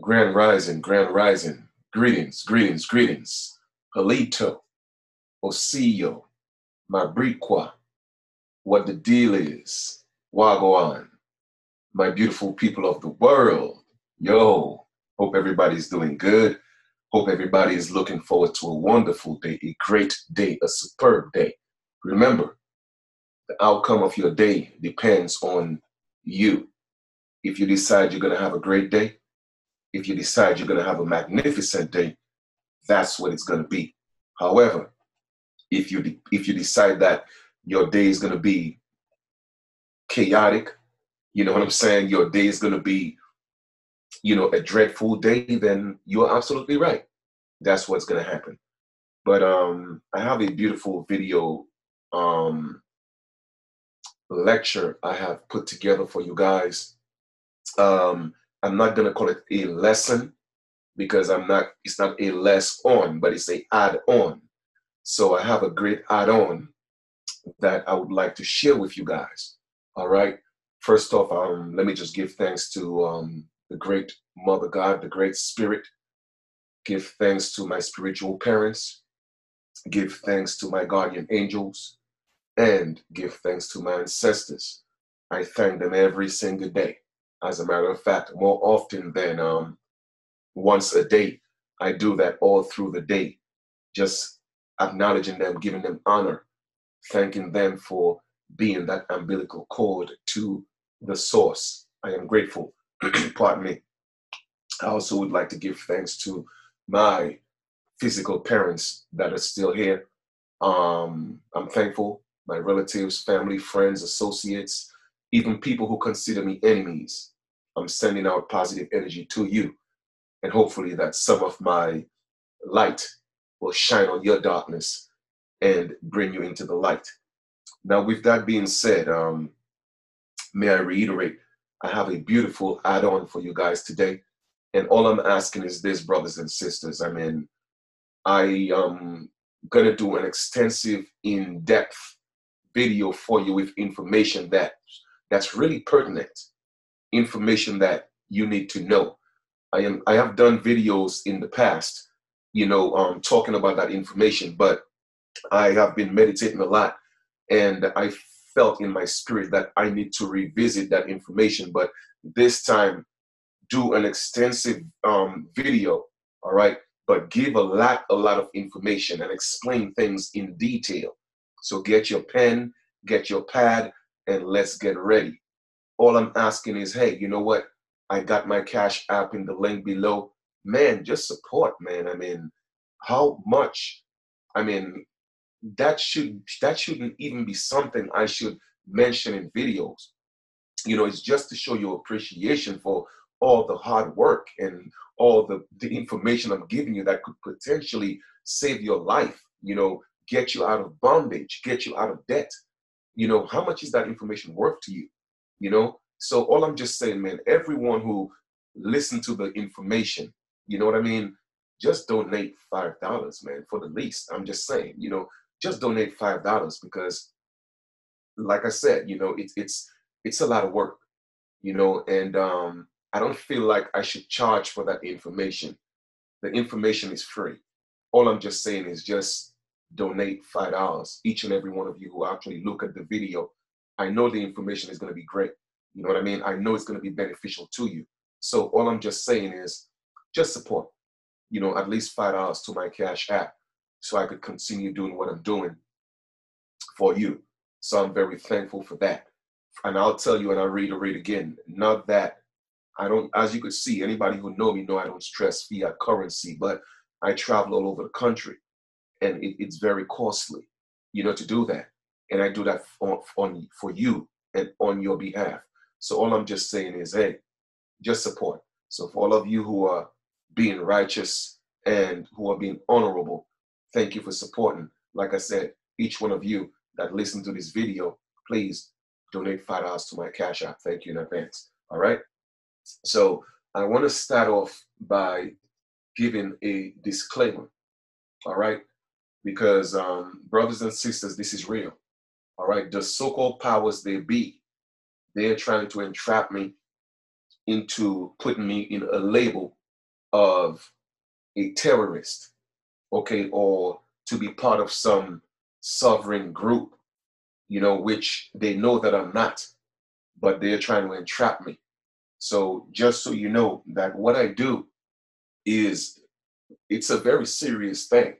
Grand rising. Greetings, greetings, greetings. Halito, Osio, Mabriqua, what the deal is. Wagwan, my beautiful people of the world. Yo, hope everybody's doing good. Hope everybody is looking forward to a wonderful day, a great day, a superb day. Remember, the outcome of your day depends on you. If you decide you're going to have a great day, if you decide you're going to have a magnificent day, that's what it's going to be. However, if you decide that your day is going to be chaotic, you know what I'm saying? Your day is going to be, a dreadful day, then you're absolutely right. That's what's going to happen. But I have a beautiful video um, lecture I have put together for you guys. I'm not going to call it a lesson because it's not a less on, but it's a add on. So I have a great add on that I would like to share with you guys. All right. First off, let me just give thanks to the great Mother God, the great Spirit. Give thanks to my spiritual parents. Give thanks to my guardian angels. And give thanks to my ancestors. I thank them every single day. As a matter of fact, more often than once a day, I do that all through the day, just acknowledging them, giving them honor, thanking them for being that umbilical cord to the source. I am grateful. Pardon me. I also would like to give thanks to my physical parents that are still here. I'm thankful. My relatives, family, friends, associates, even people who consider me enemies. I'm sending out positive energy to you. And hopefully that some of my light will shine on your darkness and bring you into the light. Now, with that being said, may I reiterate, I have a beautiful add-on for you guys today. And all I'm asking is this, brothers and sisters. I mean, I am going to do an extensive, in-depth video for you with information that's really pertinent, information that you need to know. I have done videos in the past, talking about that information, but I have been meditating a lot, and I felt in my spirit that I need to revisit that information, but this time do an extensive video, all right, but give a lot of information and explain things in detail. So get your pen, get your pad, and let's get ready. All I'm asking is, hey, you know what? I got my Cash App in the link below. Man, just support, man. I mean, how much? I mean, that shouldn't even be something I should mention in videos. It's just to show you appreciation for all the hard work and all the information I'm giving you that could potentially save your life, get you out of bondage, get you out of debt. How much is that information worth to you? So all I'm just saying, man, everyone who listened to the information, you know what I mean? Just donate $5, man, for the least. I'm just saying, just donate $5 because, like I said, it's a lot of work, and I don't feel like I should charge for that information. The information is free. All I'm just saying is just donate $5. Each and every one of you who actually look at the video, I know the information is going to be great. You know what I mean? I know it's going to be beneficial to you. So all I'm just saying is just support, at least $5 to my Cash App so I could continue doing what I'm doing for you. So I'm very thankful for that. And I'll tell you, and I'll reiterate again, not that I don't, as you could see, anybody who know me know I don't stress fiat currency, but I travel all over the country and it's very costly, to do that. And I do that for you and on your behalf. So all I'm just saying is, hey, just support. So for all of you who are being righteous and who are being honorable, thank you for supporting. Like I said, each one of you that listen to this video, please donate $5 to my Cash App. Thank you in advance. All right. So I want to start off by giving a disclaimer. All right. Because brothers and sisters, this is real. All right. The so-called powers they be, they're trying to entrap me into putting me in a label of a terrorist, okay, or to be part of some sovereign group, which they know that I'm not, but they're trying to entrap me. So just so you know that what I do is it's a very serious thing,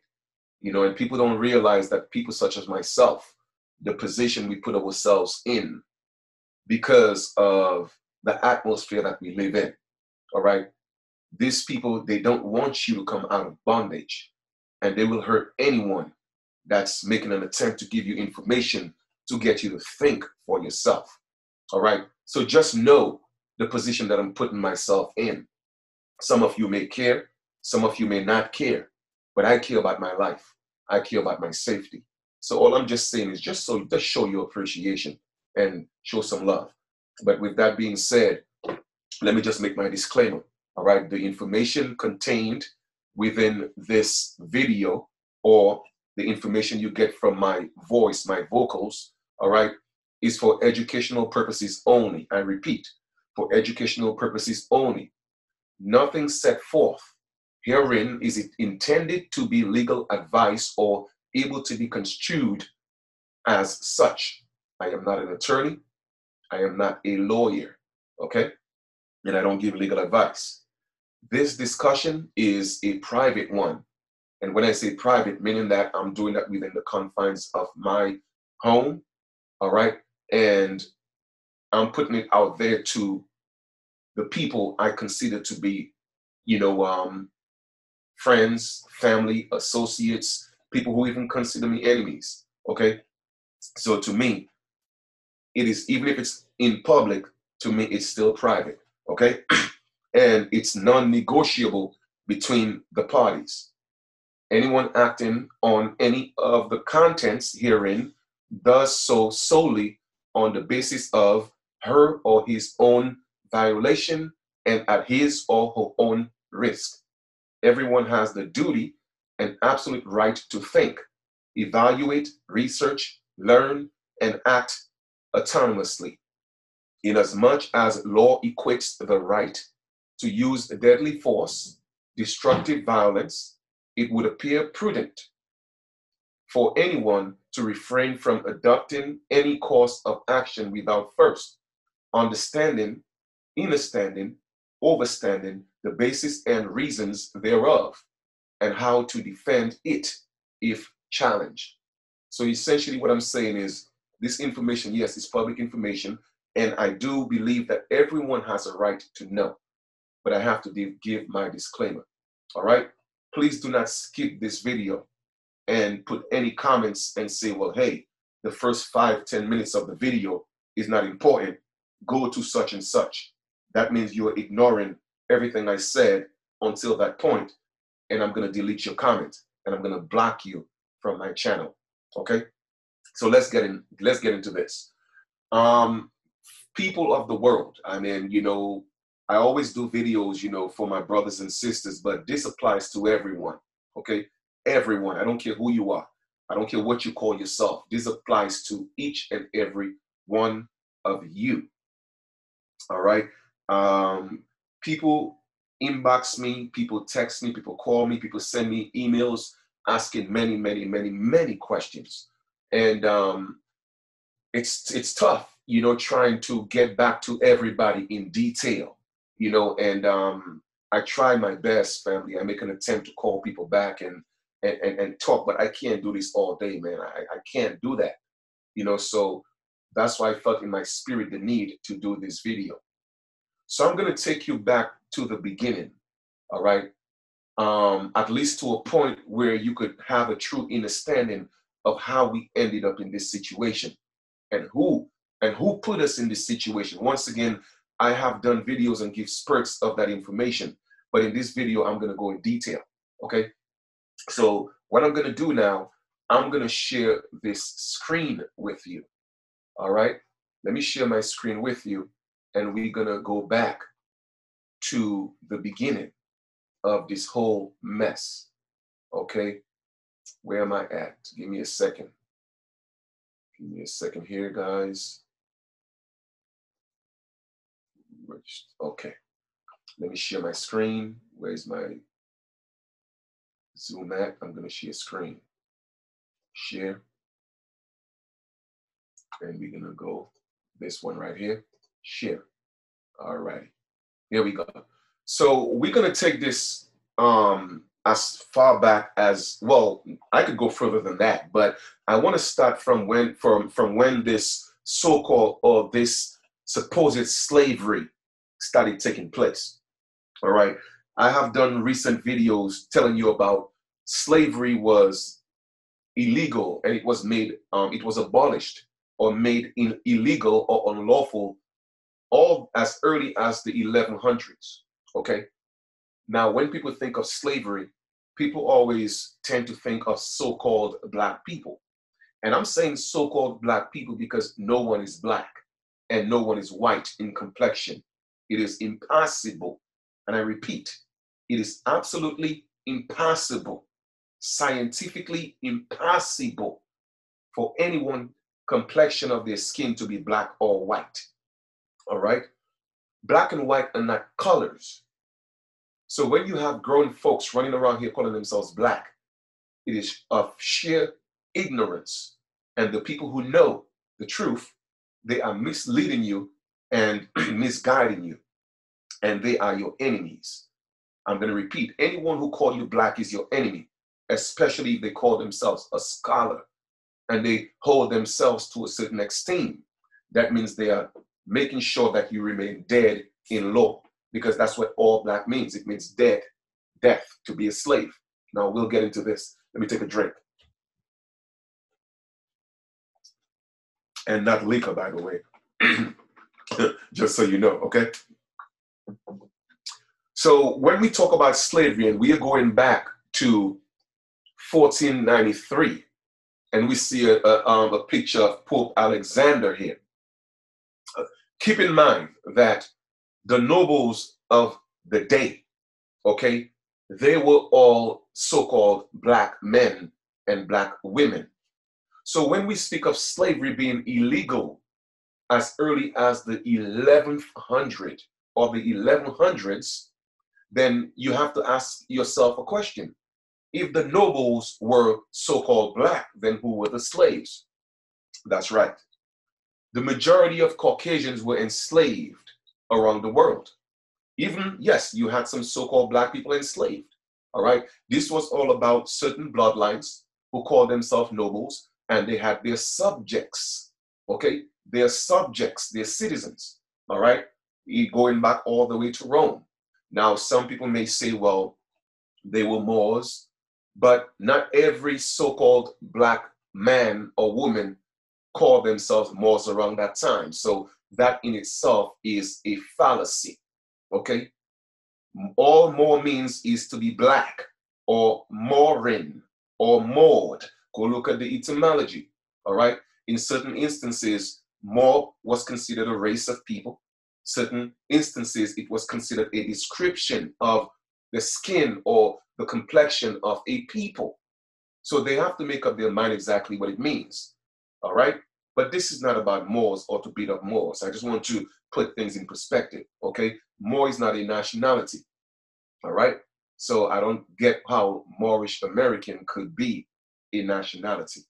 and people don't realize that people such as myself, the position we put ourselves in because of the atmosphere that we live in. All right. These people, they don't want you to come out of bondage, and they will hurt anyone that's making an attempt to give you information to get you to think for yourself. All right. So just know the position that I'm putting myself in. Some of you may care, some of you may not care, but I care about my life. I care about my safety. So all I'm just saying is just show your appreciation and show some love. But with that being said, let me just make my disclaimer. All right, the information contained within this video, or the information you get from my voice, my vocals, all right, is for educational purposes only. I repeat, for educational purposes only. Nothing set forth herein is it intended to be legal advice or able to be construed as such. I am not an attorney. I am not a lawyer. Okay? And I don't give legal advice. This discussion is a private one. And when I say private, meaning that I'm doing that within the confines of my home. All right? And I'm putting it out there to the people I consider to be, friends, family, associates, people who even consider me enemies. Okay. So to me, it is, even if it's in public, to me, it's still private. Okay. And it's non-negotiable between the parties. Anyone acting on any of the contents herein does so solely on the basis of her or his own violation and at his or her own risk. Everyone has the duty and absolute right to think, evaluate, research, learn, and act autonomously. Inasmuch as law equates the right to use deadly force, destructive violence, it would appear prudent for anyone to refrain from adopting any course of action without first understanding, understanding, overstanding the basis and reasons thereof, and how to defend it if challenged. So essentially what I'm saying is this information, yes, it's public information, and I do believe that everyone has a right to know, but I have to give my disclaimer. All right? Please do not skip this video and put any comments and say, well, hey, the first 5-10 minutes of the video is not important. Go to such and such. That means you're ignoring everything I said until that point, and I'm going to delete your comment and I'm going to block you from my channel. Okay? So let's get into this. People of the world, I mean, I always do videos, for my brothers and sisters, but this applies to everyone. Okay? Everyone. I don't care who you are. I don't care what you call yourself. This applies to each and every one of you. All right? People inbox me, people text me, people call me, people send me emails asking many, many, many, many questions. And it's tough, trying to get back to everybody in detail, and I try my best, family. I make an attempt to call people back and talk, but I can't do this all day, man. I can't do that, so that's why I felt in my spirit the need to do this video. So I'm going to take you back to the beginning, all right? At least to a point where you could have a true understanding of how we ended up in this situation and who put us in this situation. Once again, I have done videos and give spurts of that information, but in this video, I'm going to go in detail, okay? So what I'm going to do now, I'm going to share this screen with you, all right? Let me share my screen with you, and we're going to go back to the beginning of this whole mess, okay? Where am I at? Give me a second. Give me a second here, guys. Okay, let me share my screen Where's my Zoom at? I'm going to share screen. Share. And we're going to go this one right here. Share. All right. Here we go. So we're going to take this as far back as, well, I could go further than that, but I want to start from when this so-called, or this supposed slavery started taking place. All right. I have done recent videos telling you about slavery was illegal, and it was made, it was abolished or made illegal or unlawful all as early as the 1100s. Okay. Now, when people think of slavery, people always tend to think of so-called Black people. And I'm saying so-called Black people because no one is Black and no one is white in complexion. It is impossible. And I repeat, it is absolutely impossible, scientifically impossible for anyone complexion of their skin to be Black or white. All right? Black and white are not colors. So when you have grown folks running around here calling themselves Black, it is of sheer ignorance. And the people who know the truth, they are misleading you and misguiding you. And they are your enemies. I'm going to repeat, anyone who calls you Black is your enemy, especially if they call themselves a scholar and they hold themselves to a certain esteem. That means they are making sure that you remain dead in law, because that's what all Black means. It means dead, death, to be a slave. Now we'll get into this. Let me take a drink. And not liquor, by the way, just so you know, okay? So when we talk about slavery, and we are going back to 1493, and we see a picture of Pope Alexander here. Keep in mind that the nobles of the day, okay, they were all so-called Black men and Black women. So when we speak of slavery being illegal as early as the 1100 or the 1100s, then you have to ask yourself a question. If the nobles were so-called Black, then who were the slaves? That's right. The majority of Caucasians were enslaved around the world. Even, yes, you had some so-called Black people enslaved, all right? This was all about certain bloodlines who called themselves nobles, and they had their subjects, okay? Their subjects, their citizens, all right? Going back all the way to Rome. Now, some people may say, well, they were Moors, but not every so-called Black man or woman called themselves Moors around that time. So that in itself is a fallacy, okay? All Moor means is to be Black, or Morin, or Maud. Go look at the etymology, all right? In certain instances, Moor was considered a race of people. Certain instances, it was considered a description of the skin or the complexion of a people. So they have to make up their mind exactly what it means, all right? But this is not about Moors or to beat up Moors. I just want to put things in perspective, okay? Moor is not a nationality, all right? So I don't get how Moorish American could be a nationality.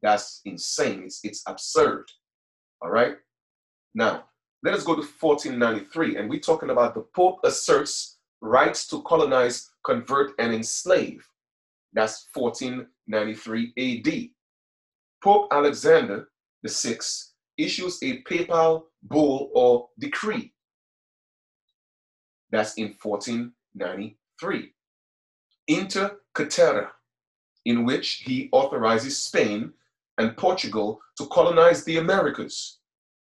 That's insane. It's absurd, all right? Now, let us go to 1493, and we're talking about the Pope asserts rights to colonize, convert, and enslave. That's 1493 AD. Pope Alexander VI issues a papal bull or decree. That's in 1493. Inter Caetera, in which he authorizes Spain and Portugal to colonize the Americas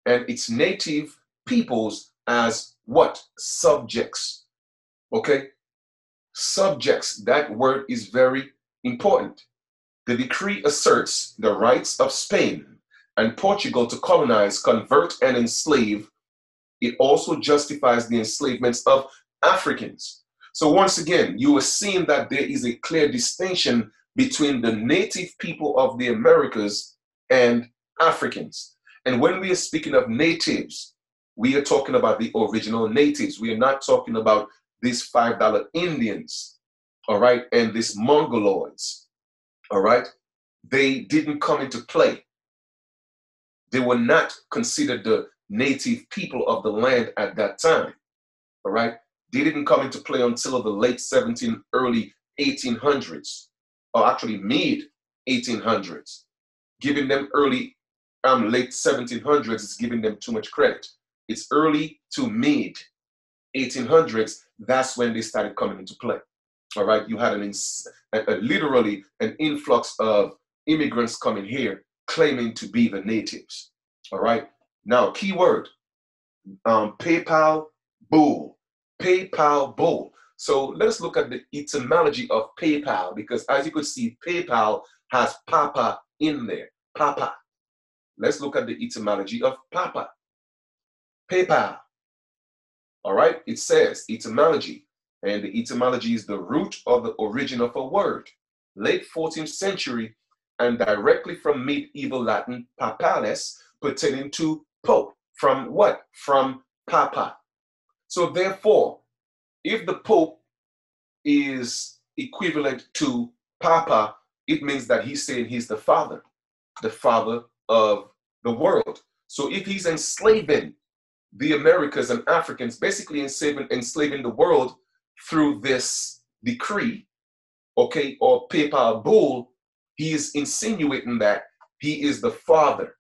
and its native peoples as what? Subjects. Okay? Subjects. That word is very important. The decree asserts the rights of Spain and Portugal to colonize, convert, and enslave. It also justifies the enslavements of Africans. So once again, you are seeing that there is a clear distinction between the native people of the Americas and Africans. And when we are speaking of natives, we are talking about the original natives. We are not talking about these $5 Indians, all right, and these Mongoloids, all right, they didn't come into play. They were not considered the native people of the land at that time, all right? They didn't come into play until the late 17, early 1800s, or actually mid 1800s. Giving them late 1700s is giving them too much credit. It's early to mid 1800s, that's when they started coming into play. All right, you had literally an influx of immigrants coming here claiming to be the natives. All right, now keyword, PayPal bull, PayPal bull. So let's look at the etymology of PayPal, because as you could see, PayPal has Papa in there, Papa. Let's look at the etymology of Papa. PayPal. All right, it says etymology, and the etymology is the root or the origin of a word. Late 14th century, and directly from medieval Latin papales, pertaining to pope. From what? From papa. So therefore, if the pope is equivalent to papa, it means that he's saying he's the father of the world. So if he's enslaving the Americas and Africans, basically enslaving the world through this decree, okay, or PayPal bull, he is insinuating that he is the father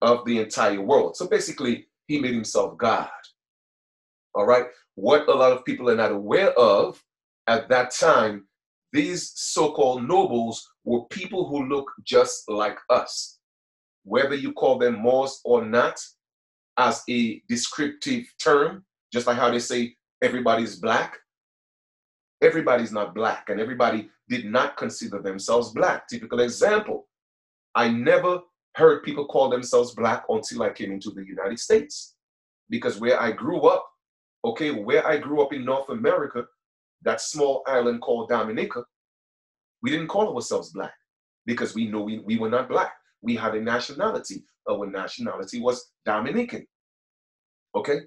of the entire world. So basically, he made himself God. All right. What a lot of people are not aware of at that time, these so-called nobles were people who look just like us. Whether you call them Moors or not, as a descriptive term, just like how they say everybody's black. Everybody's not black, and everybody did not consider themselves black. Typical example, I never heard people call themselves black until I came into the United States. Because where I grew up, okay, where I grew up in North America, that small island called Dominica, we didn't call ourselves black because we know we were not black. We had a nationality. Our nationality was Dominican. Okay?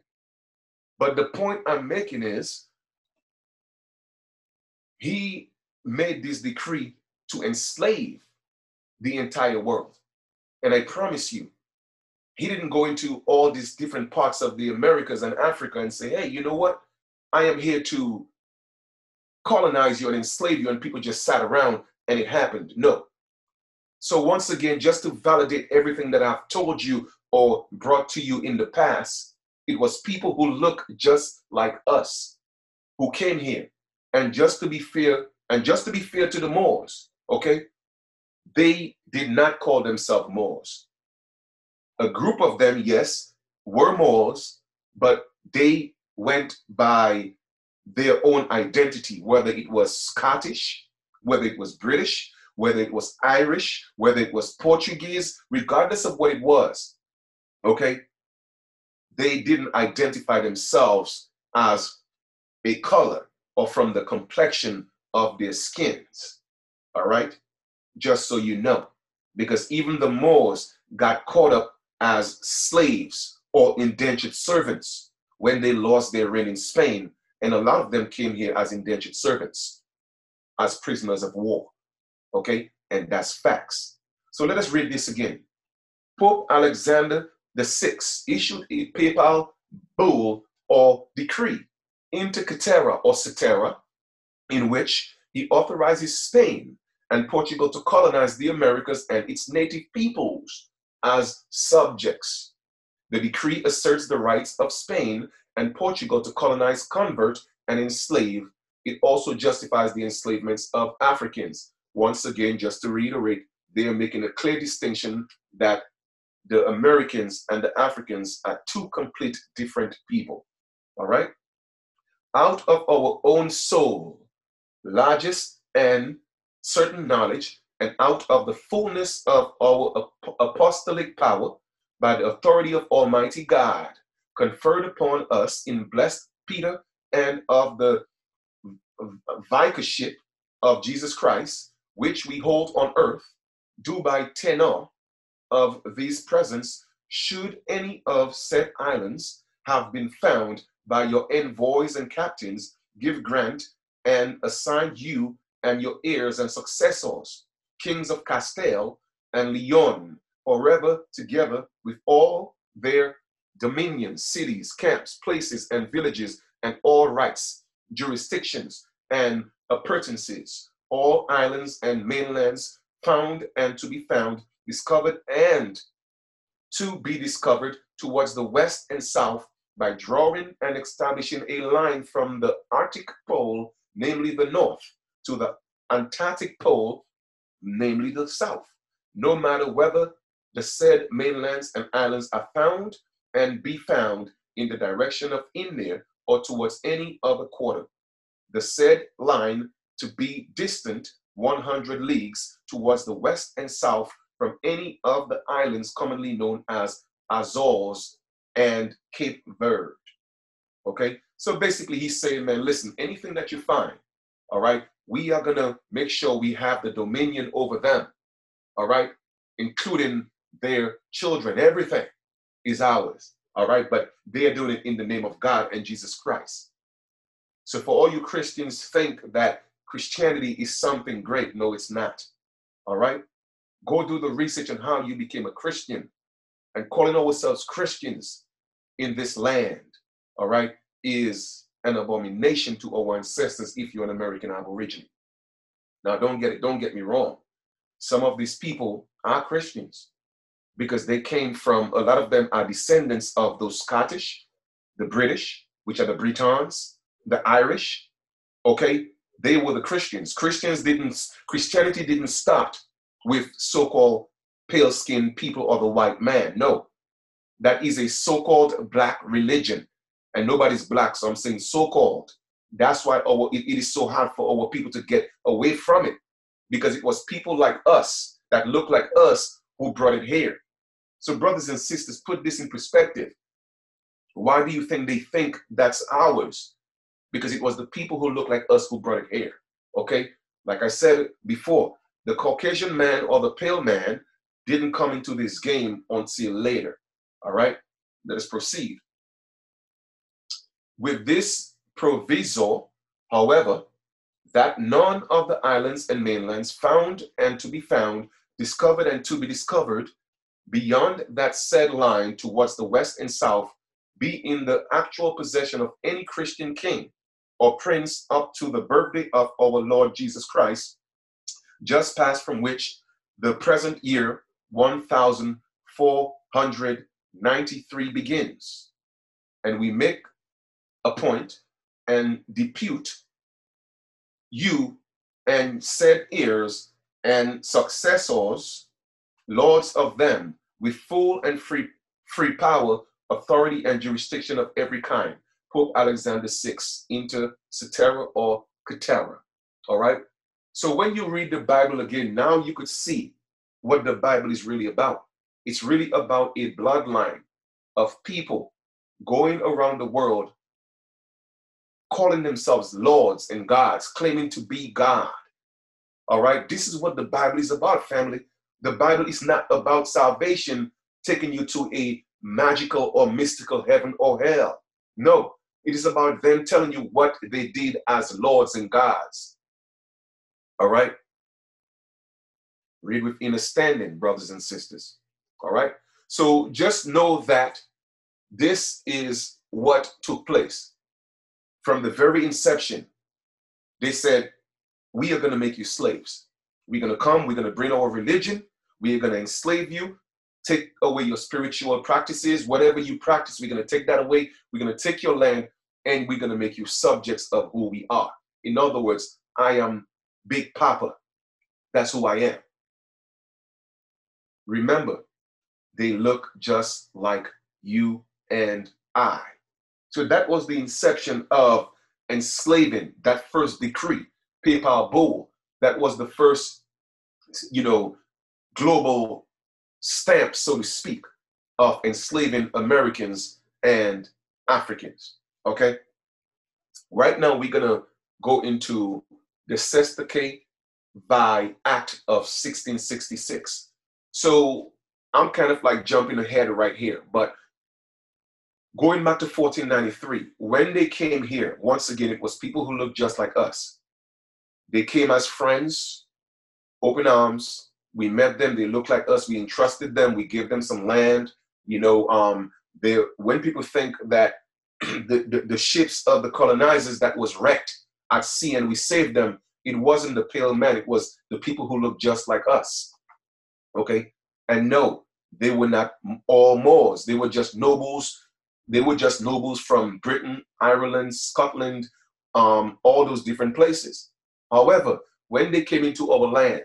But the point I'm making is, he made this decree to enslave the entire world. And I promise you, he didn't go into all these different parts of the Americas and Africa and say, hey, you know what? I am here to colonize you and enslave you, and people just sat around and it happened. No. So once again, just to validate everything that I've told you or brought to you in the past, it was people who look just like us who came here. And just to be fair, to the Moors, okay, they did not call themselves Moors. A group of them, yes, were Moors, but they went by their own identity, whether it was Scottish, whether it was British, whether it was Irish, whether it was Portuguese, regardless of what it was, okay, they didn't identify themselves as a color or from the complexion of their skins, all right? Just so you know, because even the Moors got caught up as slaves or indentured servants when they lost their reign in Spain, and a lot of them came here as indentured servants, as prisoners of war, okay? And that's facts. So let us read this again. Pope Alexander VI issued a papal bull or decree into Catera or Cetera, in which he authorizes Spain and Portugal to colonize the Americas and its native peoples as subjects. The decree asserts the rights of Spain and Portugal to colonize, convert, and enslave. It also justifies the enslavements of Africans. Once again, just to reiterate, they are making a clear distinction that the Americans and the Africans are two complete different people. All right? Out of our own soul, largest and certain knowledge, and out of the fullness of our apostolic power, by the authority of Almighty God, conferred upon us in blessed Peter and of the vicarship of Jesus Christ, which we hold on earth, do by tenor of these presents, should any of said islands have been found by your envoys and captains, give grant, and assign you and your heirs and successors, kings of Castile and Leon, forever together with all their dominions, cities, camps, places, and villages, and all rights, jurisdictions, and appurtenances, all islands and mainlands found and to be found, discovered and to be discovered towards the west and south by drawing and establishing a line from the Arctic pole, namely the north, to the Antarctic pole, namely the south, no matter whether the said mainlands and islands are found and be found in the direction of India or towards any other quarter. The said line to be distant 100 leagues towards the west and south from any of the islands commonly known as Azores and Cape Verde. Okay, so basically he's saying, man, listen, anything that you find, all right, we are gonna make sure we have the dominion over them, all right, including their children. Everything is ours, all right, but they are doing it in the name of God and Jesus Christ. So for all you Christians think that Christianity is something great, no, it's not, all right? Go do the research on how you became a Christian, and calling ourselves Christians in this land, all right, is an abomination to our ancestors if you're an American Aborigine. Now, don't get me wrong. Some of these people are Christians because they came from, a lot of them are descendants of those Scottish, the British, which are the Britons, the Irish, okay? They were the Christians. Christianity didn't start with so-called pale-skinned people or the white man. No, that is a so-called black religion, and nobody's black, so I'm saying so-called. That's why it is so hard for our people to get away from it, because it was people like us, that look like us, who brought it here. So brothers and sisters, put this in perspective. Why do you think they think that's ours? Because it was the people who look like us who brought it here, okay? Like I said before, the Caucasian man or the pale man didn't come into this game until later, all right? Let us proceed. With this proviso, however, that none of the islands and mainlands found and to be found, discovered and to be discovered, beyond that said line towards the west and south, be in the actual possession of any Christian king or prince up to the birthday of our Lord Jesus Christ, just past from which the present year 1493 begins. And we make a point and depute you and said heirs and successors, lords of them, with full and free power, authority, and jurisdiction of every kind. Pope Alexander VI, inter cetera or cetera. All right? So when you read the Bible again, now you could see what the Bible is really about. It's really about a bloodline of people going around the world calling themselves lords and gods, claiming to be God. All right? This is what the Bible is about, family. The Bible is not about salvation taking you to a magical or mystical heaven or hell. No, it is about them telling you what they did as lords and gods. All right? Read with understanding, brothers and sisters. All right? So just know that this is what took place. From the very inception, they said, we are going to make you slaves. We're going to come, we're going to bring our religion, we are going to enslave you, take away your spiritual practices, whatever you practice, we're going to take that away, we're going to take your land, and we're going to make you subjects of who we are. In other words, I am Big Papa. That's who I am. Remember, they look just like you and I. So that was the inception of enslaving, that first decree, papal bull. That was the first, global stamp, so to speak, of enslaving Americans and Africans, okay? Right now, we're going to go into the Cestacate by Act of 1666. So I'm kind of like jumping ahead right here, but Going back to 1493, when they came here, once again, it was people who looked just like us. They came as friends, open arms. We met them. They looked like us. We entrusted them. We gave them some land. You know, when people think that the ships of the colonizers that was wrecked at sea and we saved them, it wasn't the pale man. It was the people who looked just like us. Okay? And no, they were not all Moors. They were just nobles. They were just nobles from Britain, Ireland, Scotland, all those different places. However, when they came into our land,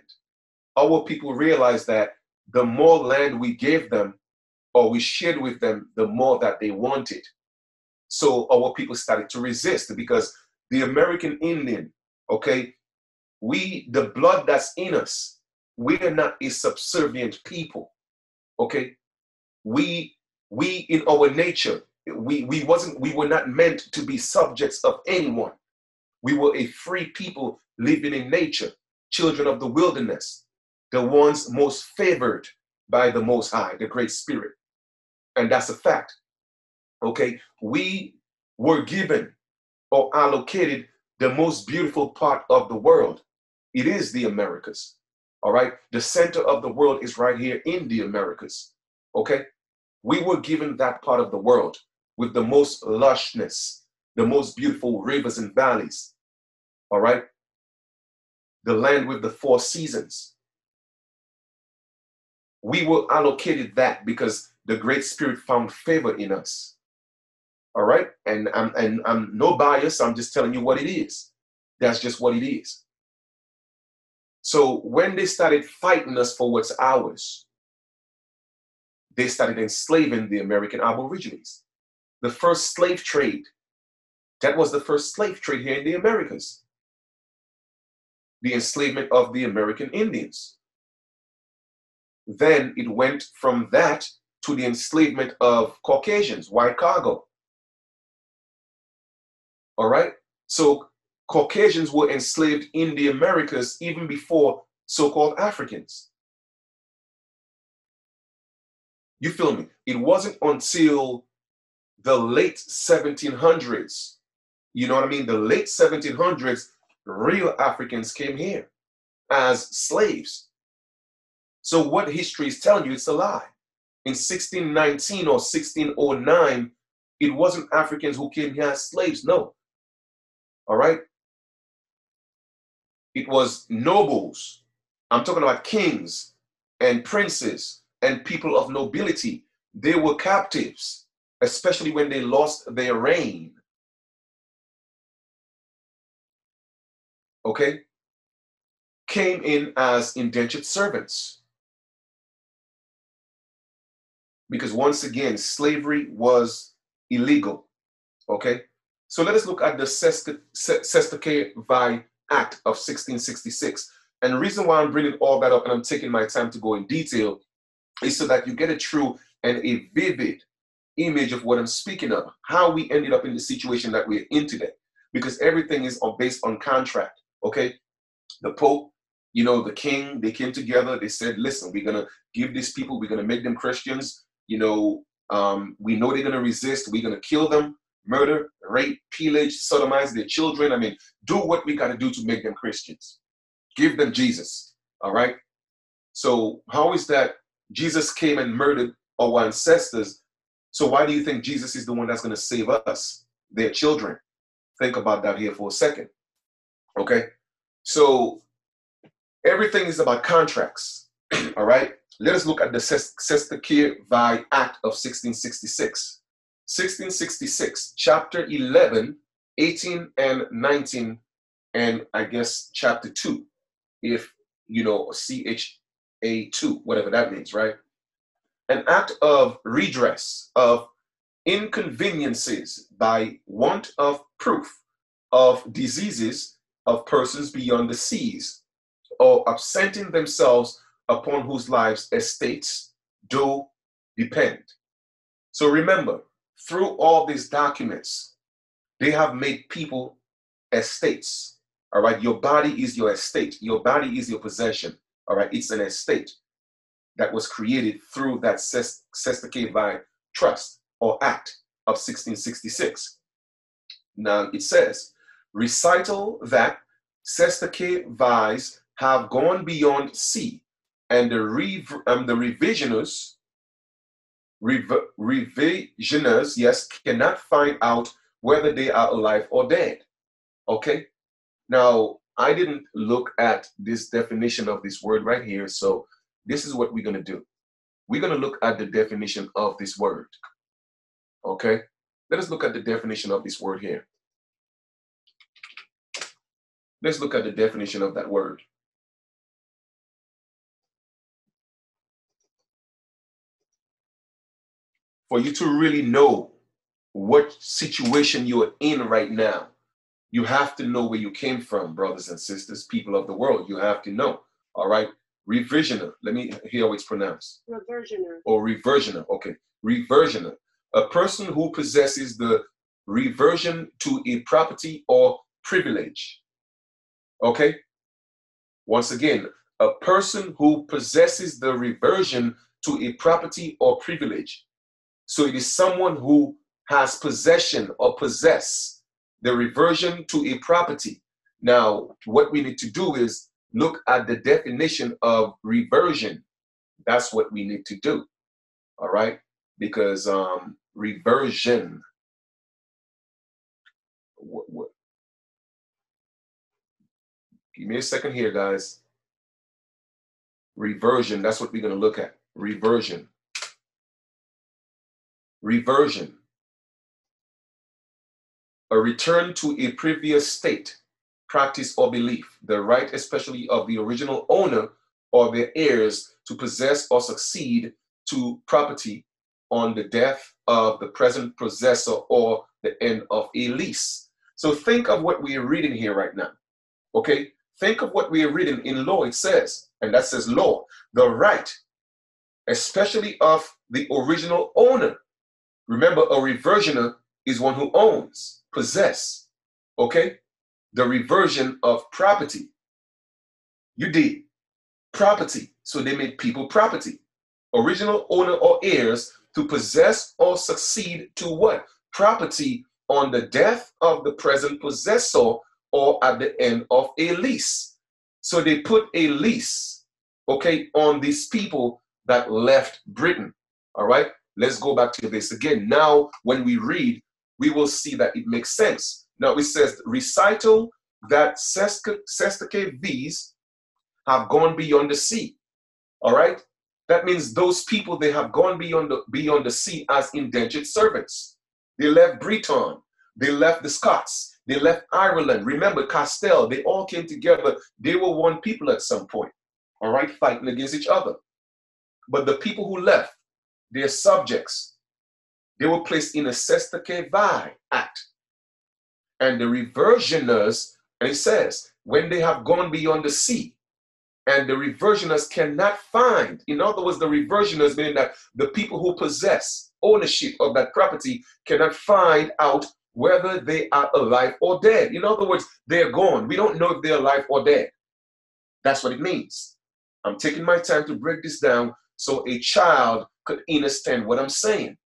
our people realized that the more land we gave them or we shared with them, the more that they wanted. So our people started to resist because the American Indian, okay, the blood that's in us, we're not a subservient people, okay? We in our nature, we were not meant to be subjects of anyone. We were a free people living in nature, children of the wilderness, the ones most favored by the Most High, the Great Spirit. And that's a fact. Okay, we were given or allocated the most beautiful part of the world. It is the Americas. All right, the center of the world is right here in the Americas. Okay, we were given that part of the world with the most lushness, the most beautiful rivers and valleys. All right, the land with the 4 seasons. We were allocated that because the Great Spirit found favor in us. All right, and I'm no bias. I'm just telling you what it is. That's just what it is. So when they started fighting us for what's ours, they started enslaving the American Aborigines. The first slave trade, that was the first slave trade here in the Americas. The enslavement of the American Indians. Then it went from that to the enslavement of Caucasians, white cargo. All right? So Caucasians were enslaved in the Americas even before so-called Africans. You feel me? It wasn't until the late 1700s, you know what I mean? The late 1700s, real Africans came here as slaves. So what history is telling you, it's a lie. In 1619 or 1609, it wasn't Africans who came here as slaves, no. All right? It was nobles. I'm talking about kings and princes and people of nobility. They were captives, especially when they lost their reign. Okay? Came in as indentured servants. Because once again, slavery was illegal. Okay? So let us look at the Sestakevai Act of 1666. And the reason why I'm bringing all that up and I'm taking my time to go in detail is so that you get a true and a vivid image of what I'm speaking of, how we ended up in the situation that we're in today. Because everything is based on contract, okay? The Pope, you know, the king, they came together, they said, listen, we're gonna give these people, we're gonna make them Christians, you know, we know they're gonna resist, we're gonna kill them, murder, rape, pillage, sodomize their children. I mean, do what we gotta do to make them Christians. Give them Jesus, all right? So how is that Jesus came and murdered our ancestors? So why do you think Jesus is the one that's gonna save us, their children? Think about that here for a second, okay? So everything is about contracts, all right? Let us look at the Sestakevai Act of 1666. 1666, chapter 11, 18 and 19, and I guess chapter 2, if you know, CHA2, whatever that means, right? An act of redress of inconveniences by want of proof of diseases of persons beyond the seas, or absenting themselves upon whose lives estates do depend. So remember, through all these documents, they have made people estates. All right, your body is your estate. Your body is your possession. All right, it's an estate that was created through that Sestakevai Trust or Act of 1666. Now it says, recital that Sestake vies have gone beyond sea, and the revisionists, yes, cannot find out whether they are alive or dead. Okay? Now, I didn't look at this definition of this word right here, so this is what we're going to do. We're going to look at the definition of this word. Okay? Let us look at the definition of this word here. Let's look at the definition of that word. For you to really know what situation you're in right now, you have to know where you came from, brothers and sisters, people of the world. You have to know. All right? Reversioner. Let me hear how it's pronounced. Reversioner. Or reversioner. Okay. Reversioner. A person who possesses the reversion to a property or privilege. Okay? Once again, a person who possesses the reversion to a property or privilege. So it is someone who has possession or possess the reversion to a property. Now, what we need to do is look at the definition of reversion. That's what we need to do. All right? Because reversion. What? Give me a second here, guys. Reversion, that's what we're going to look at. Reversion. Reversion. A return to a previous state, practice, or belief. The right, especially of the original owner or their heirs, to possess or succeed to property on the death of the present possessor or the end of a lease. So think of what we are reading here right now. Okay? Think of what we are reading in law. It says, and that says law, the right, especially of the original owner. Remember, a reversioner is one who owns, possess. Okay? The reversion of property. You did. Property. So they made people property. Original owner or heirs to possess or succeed to what? Property on the death of the present possessor or at the end of a lease. So they put a lease, okay, on these people that left Britain. All right? Let's go back to this again. Now, when we read, we will see that it makes sense. Now, it says, recital that Sestake V's have gone beyond the sea. All right? That means those people, they have gone beyond the sea as indentured servants. They left Britain. They left the Scots. They left Ireland. Remember, Castile, they all came together. They were one people at some point, all right, fighting against each other. But the people who left, their subjects, they were placed in a Sestake Vi Act. And the reversioners, and it says, when they have gone beyond the sea, and the reversioners cannot find, in other words, the reversioners, meaning that the people who possess ownership of that property cannot find out whether they are alive or dead. In other words, they're gone. We don't know if they're alive or dead. That's what it means. I'm taking my time to break this down so a child could understand what I'm saying.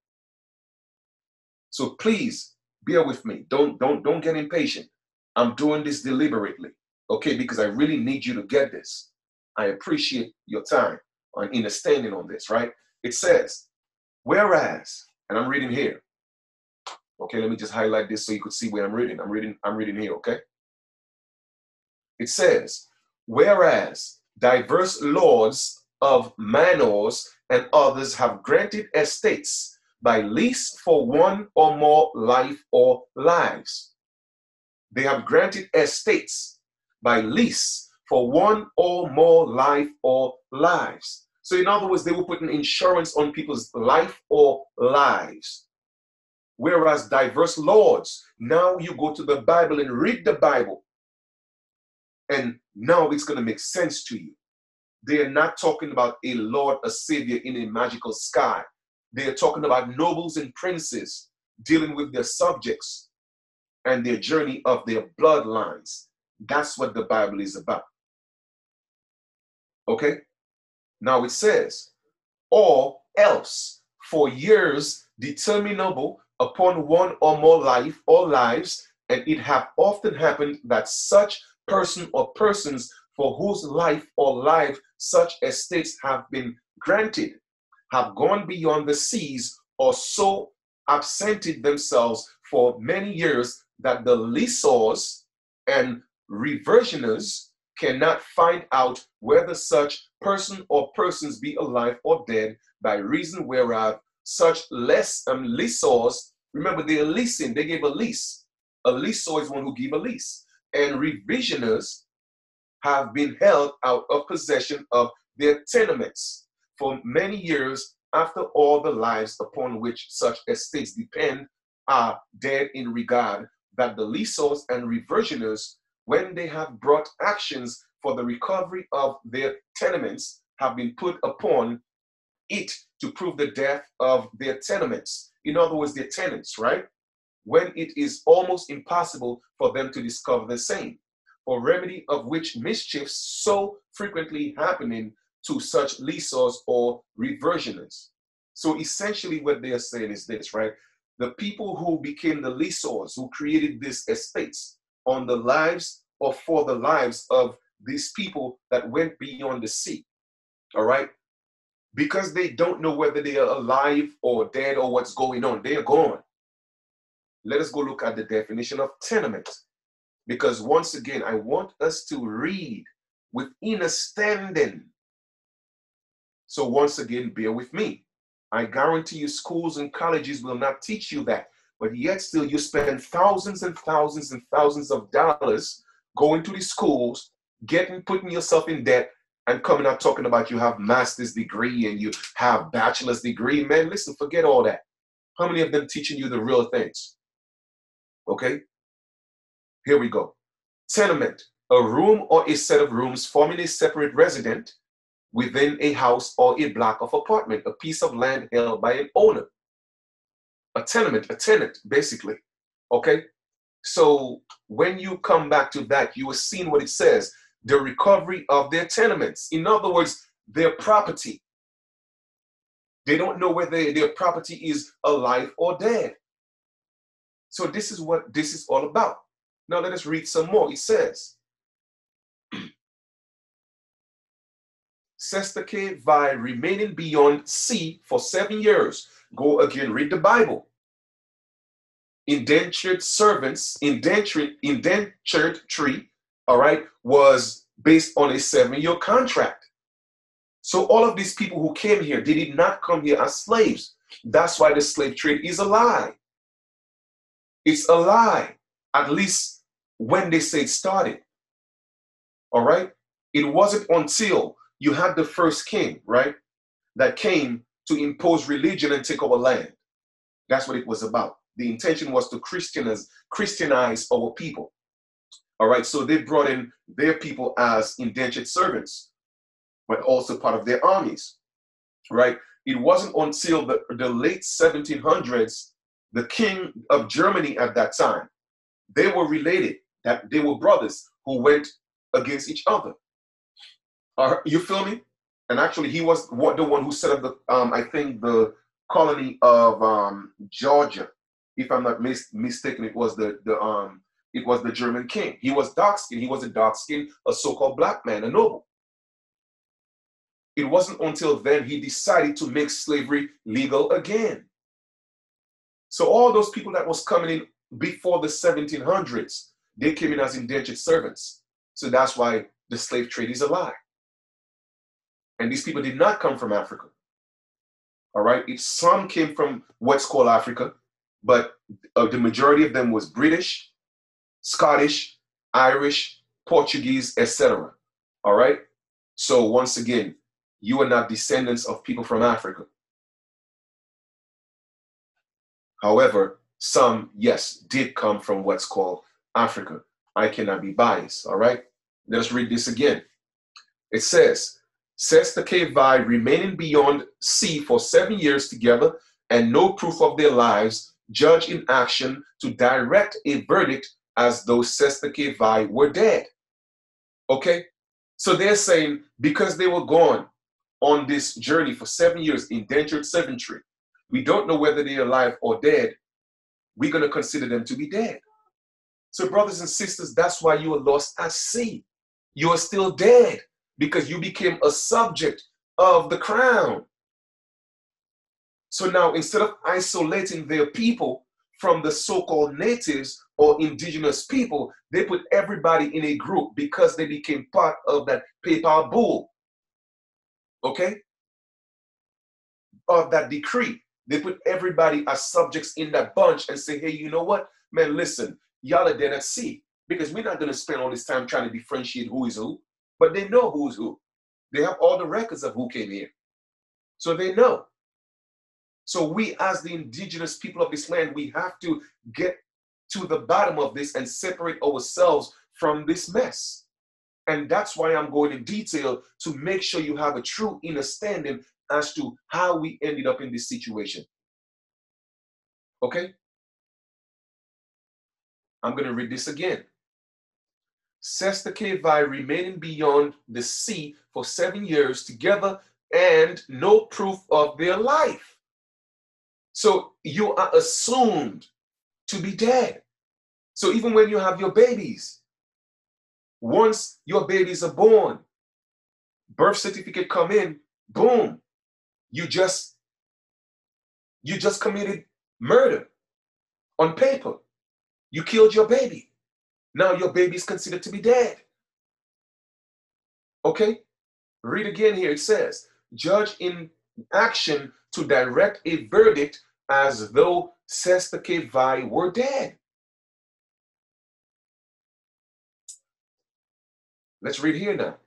So please bear with me. Don't get impatient. I'm doing this deliberately, okay? Because I really need you to get this. I appreciate your time on understanding on this, right? It says, whereas, and I'm reading here. Okay, let me just highlight this so you could see where I'm reading. I'm reading here, okay? It says, whereas diverse lords of manors and others have granted estates by lease for one or more life or lives. They have granted estates by lease for one or more life or lives. So in other words, they were putting insurance on people's life or lives. Whereas diverse lords, now you go to the Bible and read the Bible, and now it's going to make sense to you. They are not talking about a Lord, a Savior in a magical sky. They are talking about nobles and princes dealing with their subjects and their journey of their bloodlines. That's what the Bible is about. Okay? Now it says, or else for years determinable upon one or more life or lives, and it have often happened that such person or persons for whose life or life such estates have been granted have gone beyond the seas or so absented themselves for many years that the lessors and reversioners cannot find out whether such person or persons be alive or dead, by reason whereof such lessors, remember they're leasing, they gave a lease. A lessor is one who give a lease. And revisioners have been held out of possession of their tenements for many years after all the lives upon which such estates depend are dead, in regard that the lessors and reversioners, when they have brought actions for the recovery of their tenements, have been put upon it to prove the death of their tenements. In other words, their tenants, right? When it is almost impossible for them to discover the same, for remedy of which mischiefs so frequently happening to such lessors or reversioners. So essentially what they are saying is this, right? The people who became the lessors, who created these estates on the lives or for the lives of these people that went beyond the sea, all right? Because they don't know whether they are alive or dead or what's going on, they are gone. Let us go look at the definition of tenement. Because once again, I want us to read with understanding. So once again, bear with me. I guarantee you schools and colleges will not teach you that. But yet still you spend thousands and thousands and thousands of dollars going to these schools, putting yourself in debt, and coming out talking about you have master's degree and you have bachelor's degree. Man, listen, forget all that. How many of them teaching you the real things? Okay, here we go. Tenement, a room or a set of rooms forming a separate residence within a house or a block of apartment, a piece of land held by an owner. A tenement, a tenant, basically. Okay, so when you come back to that, you will see what it says, the recovery of their tenements. In other words, their property. They don't know whether their property is alive or dead. So this is what this is all about. Now let us read some more. It says, Sestake by remaining beyond sea for 7 years. Go again, read the Bible. Indentured servants, indentured tree, all right, was based on a 7-year contract. So all of these people who came here, they did not come here as slaves. That's why the slave trade is a lie. It's a lie, at least when they say it started. All right? It wasn't until you had the first king, right, that came to impose religion and take over land. That's what it was about. The intention was to Christianize our people. All right, so they brought in their people as indentured servants, but also part of their armies, right? It wasn't until the late 1700s, the king of Germany at that time, they were related, that they were brothers who went against each other. You feel me? And actually, he was the one who set up the, I think, the colony of Georgia. If I'm not mistaken, it was the German king. He was dark skinned. He was a dark skinned, a so-called black man, a noble. It wasn't until then he decided to make slavery legal again. So all those people that was coming in before the 1700s, they came in as indentured servants. So that's why the slave trade is a lie. And these people did not come from Africa. All right, some came from what's called Africa, but the majority of them was British, Scottish, Irish, Portuguese, etc. All right, so once again, you are not descendants of people from Africa. However, some, yes, did come from what's called Africa. I cannot be biased. All right, let us read this again. It says, the Kevi remaining beyond sea for 7 years together, and no proof of their lives, judge in action to direct a verdict as though the Kevi were dead. Okay, so they're saying because they were gone on this journey for 7 years, indentured servantry, we don't know whether they're alive or dead, we're going to consider them to be dead. So brothers and sisters, that's why you are lost at sea. You are still dead because you became a subject of the crown. So now, instead of isolating their people from the so-called natives or indigenous people, they put everybody in a group because they became part of that papal bull, okay, of that decree. They put everybody as subjects in that bunch and say, hey, you know what, man, listen, y'all are dead at sea, because we're not going to spend all this time trying to differentiate who is who, but they know who is who. They have all the records of who came here, so they know. So we, as the indigenous people of this land, we have to get to the bottom of this and separate ourselves from this mess. And that's why I'm going in detail, to make sure you have a true understanding as to how we ended up in this situation. Okay? I'm going to read this again. Sestakevai remaining beyond the sea for 7 years together, and no proof of their life. So you are assumed to be dead. So even when you have your babies, once your babies are born, birth certificate come in, boom, you just committed murder on paper. You killed your baby. Now your baby is considered to be dead. Okay? Read again here. It says, judge in action to direct a verdict as though Sestakevai were dead. Let's read here now.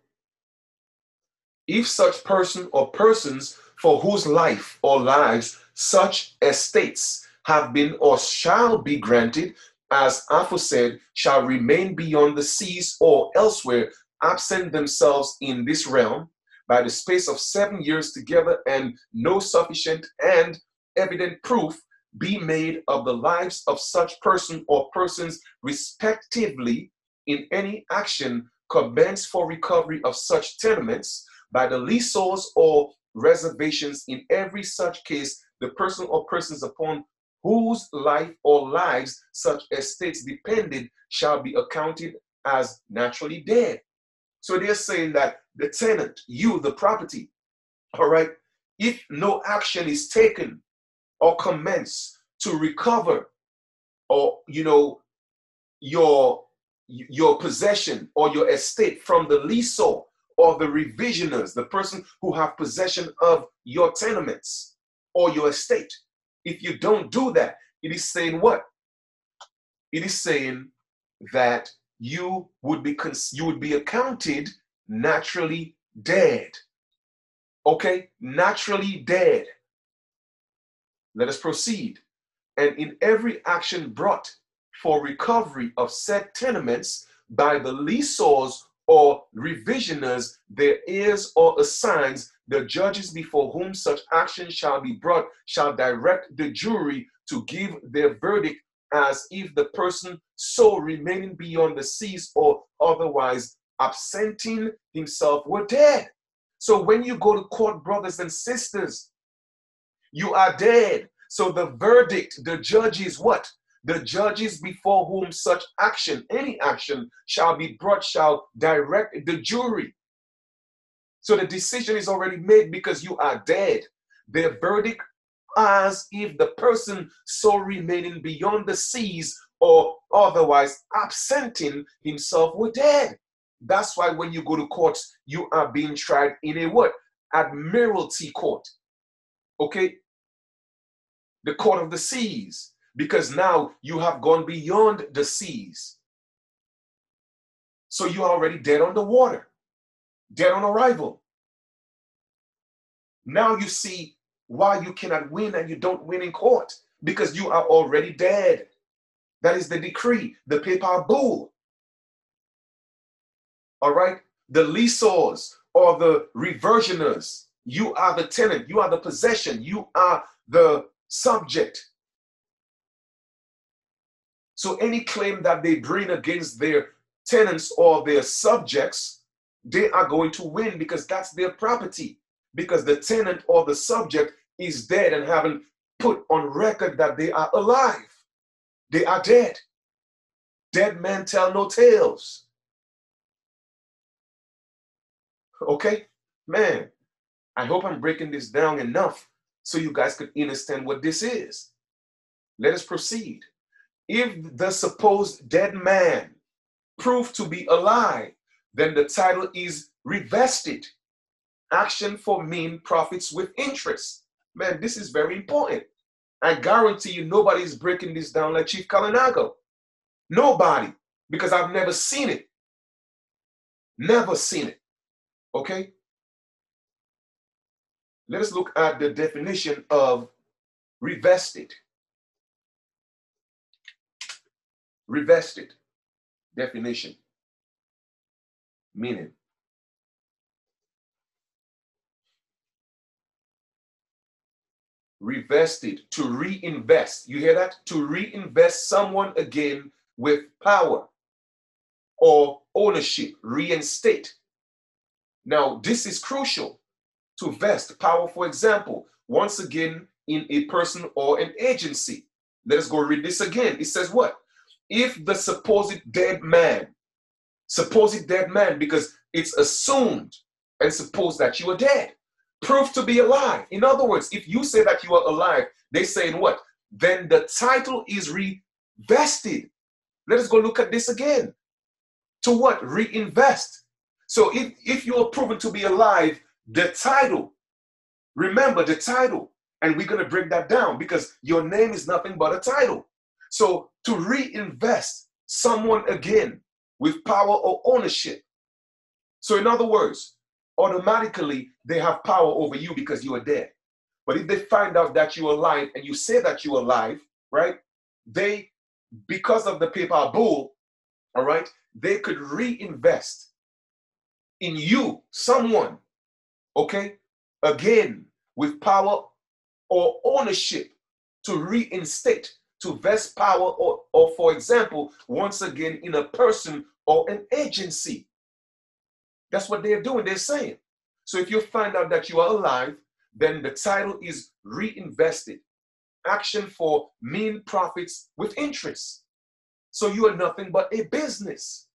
If such person or persons for whose life or lives such estates have been or shall be granted, as aforesaid, shall remain beyond the seas or elsewhere, absent themselves in this realm, by the space of 7 years together, and no sufficient and evident proof be made of the lives of such person or persons respectively, in any action commenced for recovery of such tenements by the leaseholders or reservations, in every such case, the person or persons upon whose life or lives such estates depended shall be accounted as naturally dead. So they're saying that the tenant, you, the property, all right, if no action is taken or commenced to recover, or, you know, your possession or your estate from the leasehold or the revisioners, the person who have possession of your tenements or your estate, if you don't do that, it is saying what? It is saying that you would be accounted naturally dead. Okay, naturally dead. Let us proceed. And in every action brought for recovery of said tenements by the leaseholders or revisioners, there is or assigns the judges before whom such action shall be brought, shall direct the jury to give their verdict as if the person so remaining beyond the seas or otherwise absenting himself were dead. So when you go to court, brothers and sisters, you are dead. So the verdict, the judges, what? The judges before whom such action, any action, shall be brought, shall direct the jury. So the decision is already made because you are dead. Their verdict as if the person so remaining beyond the seas or otherwise absenting himself were dead. That's why when you go to courts, you are being tried in a what? Admiralty court. Okay? The court of the seas. Because now you have gone beyond the seas. So you are already dead on the water, dead on arrival. Now you see why you cannot win and you don't win in court, because you are already dead. That is the decree, the papal bull. All right? The leaseholders or the reversioners, you are the tenant, you are the possession, you are the subject. So any claim that they bring against their tenants or their subjects, they are going to win because that's their property. Because the tenant or the subject is dead and haven't put on record that they are alive. They are dead. Dead men tell no tales. Okay? Man, I hope I'm breaking this down enough so you guys could understand what this is. Let us proceed. If the supposed dead man proved to be alive, then the title is revested. Action for mean profits with interest. Man, this is very important. I guarantee you nobody is breaking this down like Chief Kalinago. Nobody, because I've never seen it. Never seen it. Okay? Let us look at the definition of revested. Revested. Definition. Meaning. Revested, to reinvest. You hear that? To reinvest someone again with power or ownership, reinstate. Now, this is crucial. To vest power, for example, once again in a person or an agency. Let us go read this again. It says what? If the supposed dead man, because it's assumed and supposed that you are dead, proved to be alive. In other words, if you say that you are alive, they say in what? Then the title is revested. Let us go look at this again. To what? Reinvest. So if you are proven to be alive, the title, remember the title, and we're going to break that down because your name is nothing but a title. So to reinvest someone again with power or ownership. So in other words, automatically they have power over you because you are dead. But if they find out that you're alive and you say that you're alive, right? They, because of the paper bull, all right, they could reinvest in you, someone, okay, again, with power or ownership to reinstate, to vest power, or for example, once again, in a person or an agency. That's what they're doing, they're saying. So if you find out that you are alive, then the title is reinvested. Action for mean profits with interest. So you are nothing but a business.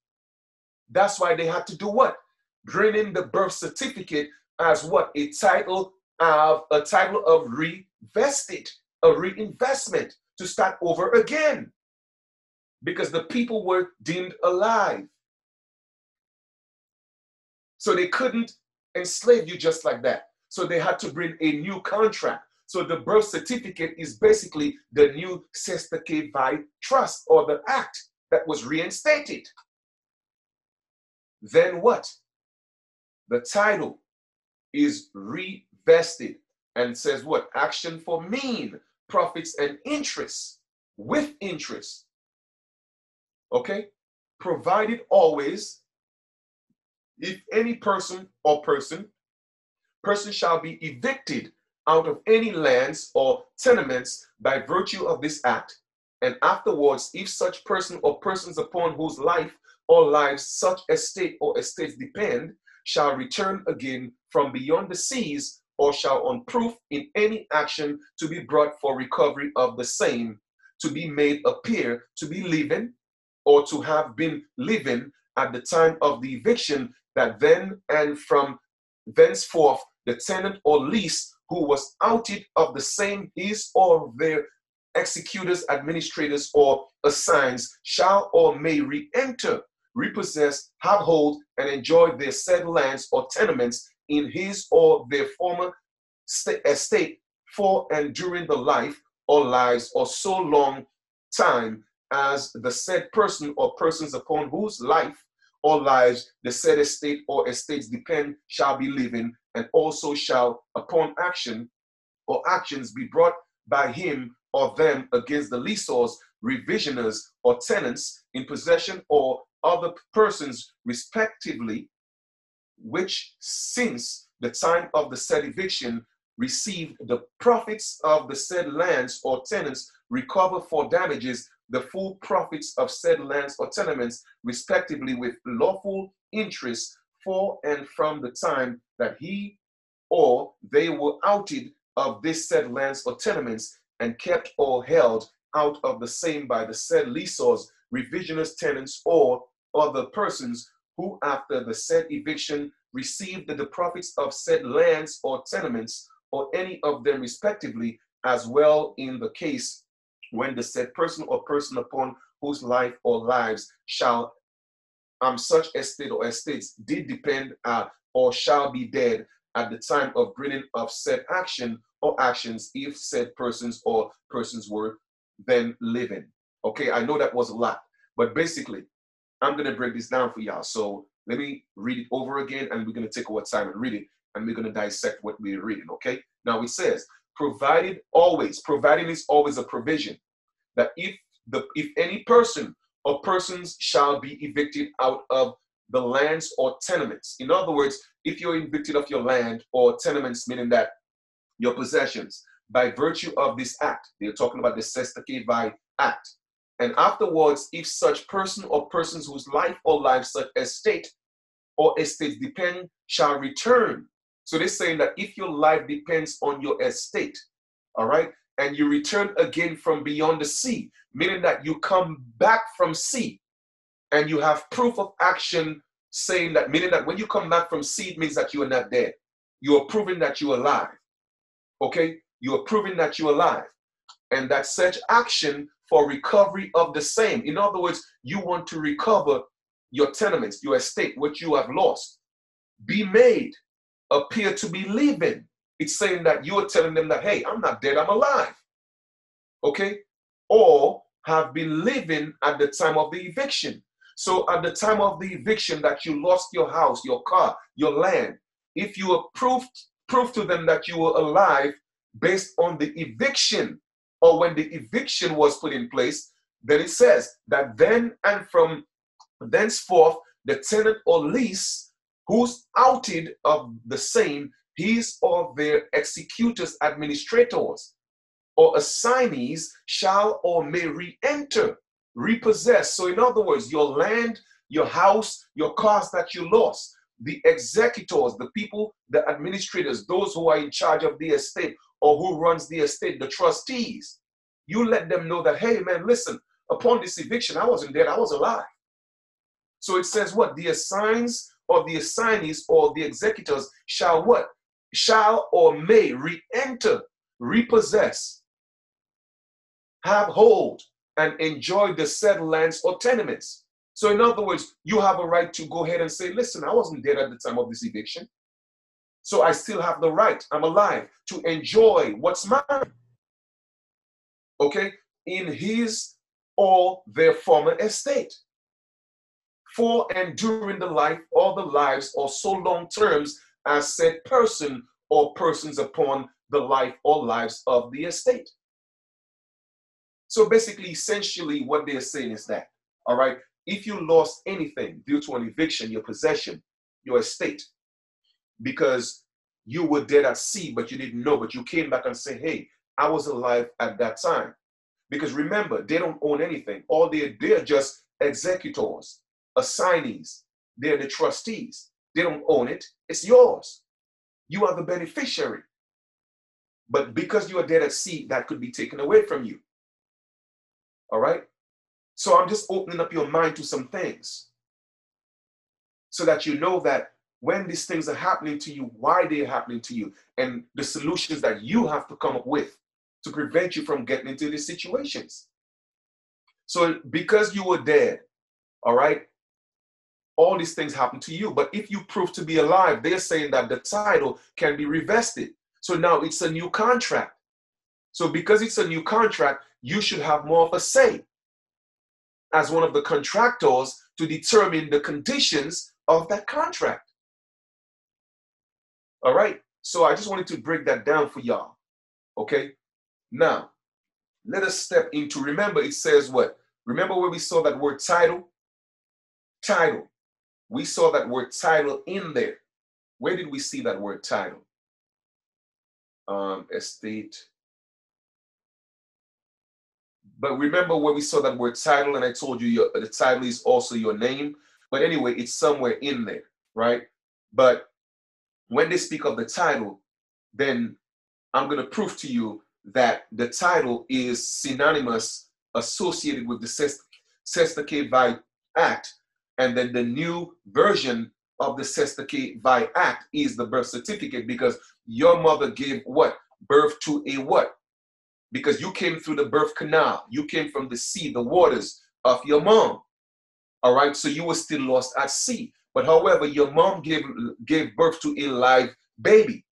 That's why they had to do what? Bring in the birth certificate as what? A title of revested, a reinvestment to start over again. Because the people were deemed alive. So they couldn't enslave you just like that. So they had to bring a new contract. So the birth certificate is basically the new Sestake by trust, or the act that was reinstated. Then what? The title is revested and says what? Action for mean profits and interest, with interest. Okay? Provided always, if any person shall be evicted out of any lands or tenements by virtue of this act, and afterwards, if such person or persons upon whose life or lives such estate or estates depend, shall return again from beyond the seas, or shall on proof in any action to be brought for recovery of the same, to be made appear to be living, or to have been living at the time of the eviction, that then and from thenceforth the tenant or lease who was outed of the same, his or their executors, administrators, or assigns shall or may re-enter, repossess, have hold, and enjoy their said lands or tenements in his or their former estate for and during the life or lives or so long time as the said person or persons upon whose life or lives the said estate or estates depend shall be living, and also shall upon action or actions be brought by him or them against the leaseors, revisioners, or tenants in possession or other persons respectively, which since the time of the said eviction received the profits of the said lands or tenants, recover for damages the full profits of said lands or tenements respectively with lawful interest for and from the time that he or they were outed of this said lands or tenements and kept or held out of the same by the said leaseors, revisionist tenants, or other persons who after the said eviction received the profits of said lands or tenements, or any of them respectively, as well in the case when the said person or person upon whose life or lives shall such estate or estates did depend or shall be dead at the time of bringing of said action or actions, if said persons or persons were then living. Okay, I know that was a lot, but basically, I'm going to break this down for y'all. So let me read it over again, and we're going to take our time and read it, and we're going to dissect what we're reading, okay? Now it says, providing is always a provision, that if any person or persons shall be evicted out of the lands or tenements. In other words, if you're evicted of your land or tenements, meaning that your possessions, by virtue of this act, they're talking about the Sestakevi Act. And afterwards, if such person or persons whose life or lives such estate or estates depend shall return. So they're saying that if your life depends on your estate, all right, and you return again from beyond the sea, meaning that you come back from sea and you have proof of action saying that, meaning that when you come back from sea, it means that you are not dead. You are proving that you're alive. Okay? You are proving that you're alive. And that such action for recovery of the same. In other words, you want to recover your tenements, your estate, what you have lost, be made appear to be living. It's saying that you are telling them that, hey, I'm not dead, I'm alive. Okay? Or have been living at the time of the eviction. So at the time of the eviction that you lost your house, your car, your land, if you are proof to them that you were alive based on the eviction, or when the eviction was put in place, then it says that then and from thenceforth the tenant or lease who's outed of the same, his or their executors, administrators, or assignees shall or may re-enter, repossess. So in other words, your land, your house, your cars that you lost, the executors, the people, the administrators, those who are in charge of the estate or who runs the estate, the trustees, you let them know that, hey man, listen, upon this eviction, I wasn't dead, I was alive. So it says what? The assigns or the assignees or the executors shall what? Shall or may re-enter, repossess, have hold, and enjoy the said lands or tenements. So in other words, you have a right to go ahead and say, listen, I wasn't dead at the time of this eviction. So I still have the right, I'm alive, to enjoy what's mine. Okay? In his or their former estate. For and during the life or the lives or so long terms as said person or persons upon the life or lives of the estate. So basically, essentially, what they're saying is that, all right, if you lost anything due to an eviction, your possession, your estate, because you were dead at sea, but you didn't know, but you came back and said, hey, I was alive at that time. Because remember, they don't own anything. All they're just executors, assignees. They're the trustees. They don't own it. It's yours. You are the beneficiary. But because you are dead at sea, that could be taken away from you. All right? So I'm just opening up your mind to some things so that you know that when these things are happening to you, why they're happening to you, and the solutions that you have to come up with to prevent you from getting into these situations. So because you were dead, all right, all these things happen to you. But if you prove to be alive, they're saying that the title can be revested. So now it's a new contract. So because it's a new contract, you should have more of a say as one of the contractors to determine the conditions of that contract. All right. So I just wanted to break that down for y'all. Okay. Now, let us step into, remember it says what? Remember where we saw that word title? Title. We saw that word title in there. Where did we see that word title? Estate. But remember where we saw that word title, and I told you the title is also your name. But anyway, it's somewhere in there, right? But when they speak of the title, then I'm going to prove to you that the title is synonymous, associated with the Sestake Vi Act, and then the new version of the Sestake Vi Act is the birth certificate, because your mother gave what? Birth to a what? Because you came through the birth canal. You came from the sea, the waters of your mom. All right, so you were still lost at sea. But however, your mom gave birth to a live baby.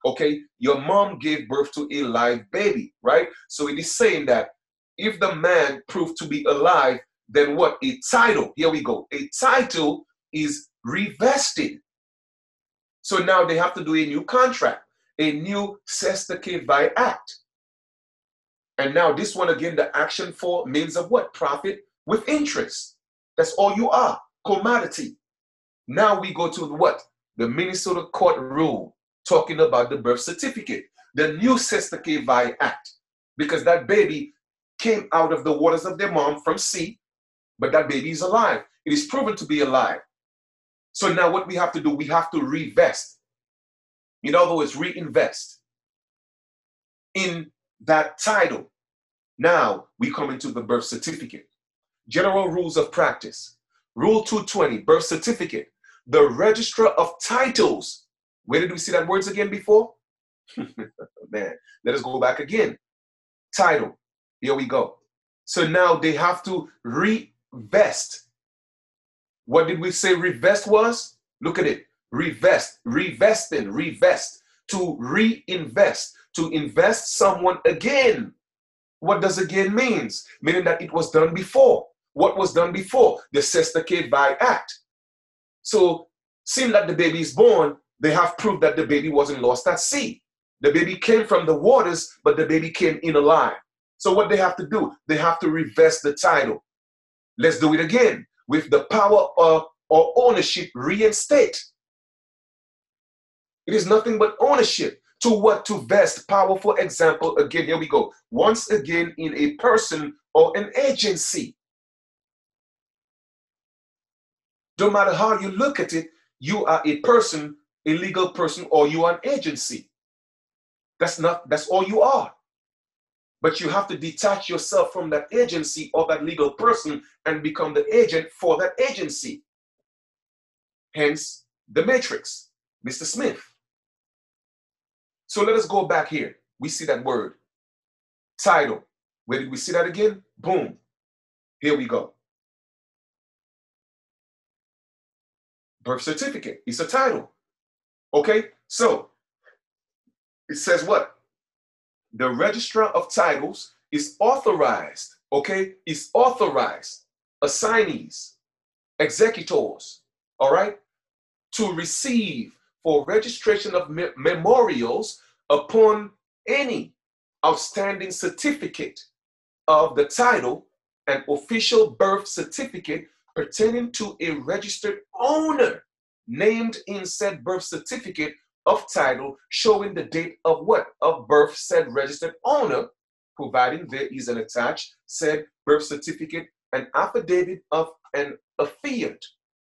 Okay, your mom gave birth to a live baby, right? So it is saying that if the man proved to be alive, then what? A title, here we go. A title is revested. So now they have to do a new contract, a new Sestake Vi Act. And now this one again, the action for means of what? Profit with interest. That's all you are, commodity. Now we go to what? The Minnesota court rule talking about the birth certificate, the new Sestake Vi Act, because that baby came out of the waters of their mom from sea, but that baby is alive. It is proven to be alive. So now what we have to do, we have to revest. In other words, reinvest in that title. Now we come into the birth certificate. General rules of practice. Rule 220, birth certificate. The registrar of titles. Where did we see that words again before? Man, let us go back again. Title. Here we go. So now they have to revest. What did we say revest was? Look at it. Revest, revesting, revest. To reinvest, to invest someone again. What does again means? Meaning that it was done before. What was done before? The Sestake Vi Act. So, seeing that the baby is born, they have proved that the baby wasn't lost at sea. The baby came from the waters, but the baby came in alive. So what they have to do, they have to revest the title. Let's do it again. With the power of or ownership, reinstate. It is nothing but ownership. To what? To vest power, for example, again, here we go. Once again, in a person or an agency. No matter how you look at it, you are a person, a legal person, or you are an agency. That's all you are. But you have to detach yourself from that agency or that legal person and become the agent for that agency. Hence, the matrix, Mr. Smith. So let us go back here. We see that word, title. Where did we see that again? Boom. Here we go. Birth certificate. It's a title. Okay, so it says what? The registrar of titles is authorized, okay, is authorized, assignees, executors, all right, to receive for registration of memorials upon any outstanding certificate of the title and official birth certificate pertaining to a registered owner named in said birth certificate of title, showing the date of what? Of birth said registered owner, providing there is an attached said birth certificate, an affidavit of an affiant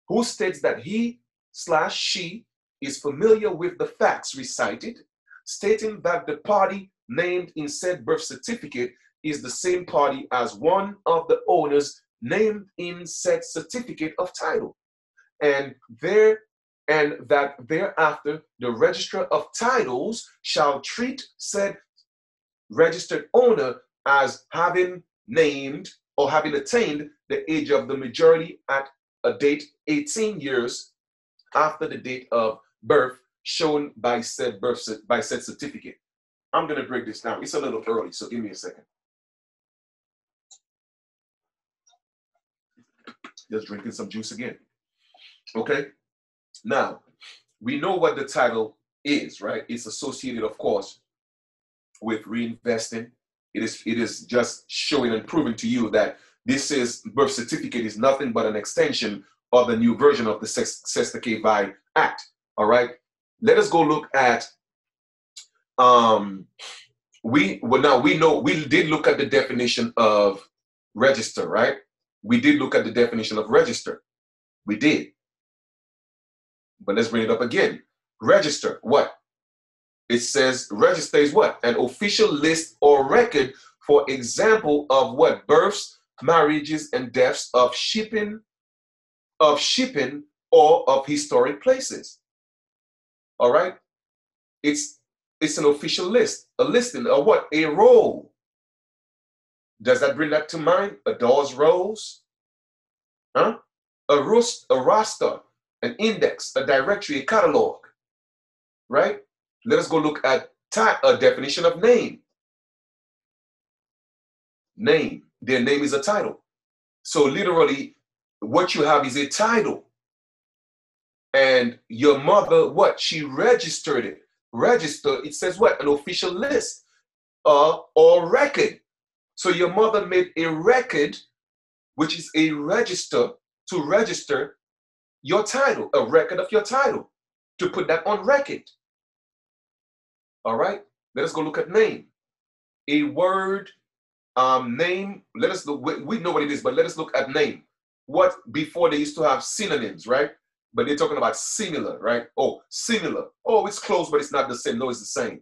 who states that he/she is familiar with the facts recited, stating that the party named in said birth certificate is the same party as one of the owners named in said certificate of title, and that thereafter the registrar of titles shall treat said registered owner as having named or having attained the age of the majority at a date 18 years after the date of birth shown by said certificate. I'm going to break this down. It's a little early, so give me a second. Just drinking some juice again. Okay? Now, we know what the title is, right? It's associated, of course, with reinvesting. It is just showing and proving to you that this birth certificate is nothing but an extension of the new version of the Sestake Vi Act. All right? Let us go look at we did look at the definition of register, right? We did look at the definition of register. We did. But let's bring it up again. Register, what? It says register is what? An official list or record, for example, of what? Births, marriages, and deaths, of shipping, or of historic places. All right? It's an official list, a listing, or what? A roll. Does that bring that to mind? A door's rolls? Huh? A roster, an index, a directory, a catalog. Right? Let us go look at a definition of name. Name. Their name is a title. So literally, what you have is a title. And your mother, what? She registered it. Register, it says what? An official list or record. So your mother made a record, which is a register, to register your title, a record of your title, to put that on record. All right? Let us go look at name. A word, name, let us look, we know what it is, but let us look at name. What, before they used to have synonyms, right? But they're talking about similar, right? Oh, similar. Oh, it's close, but it's not the same. No, it's the same.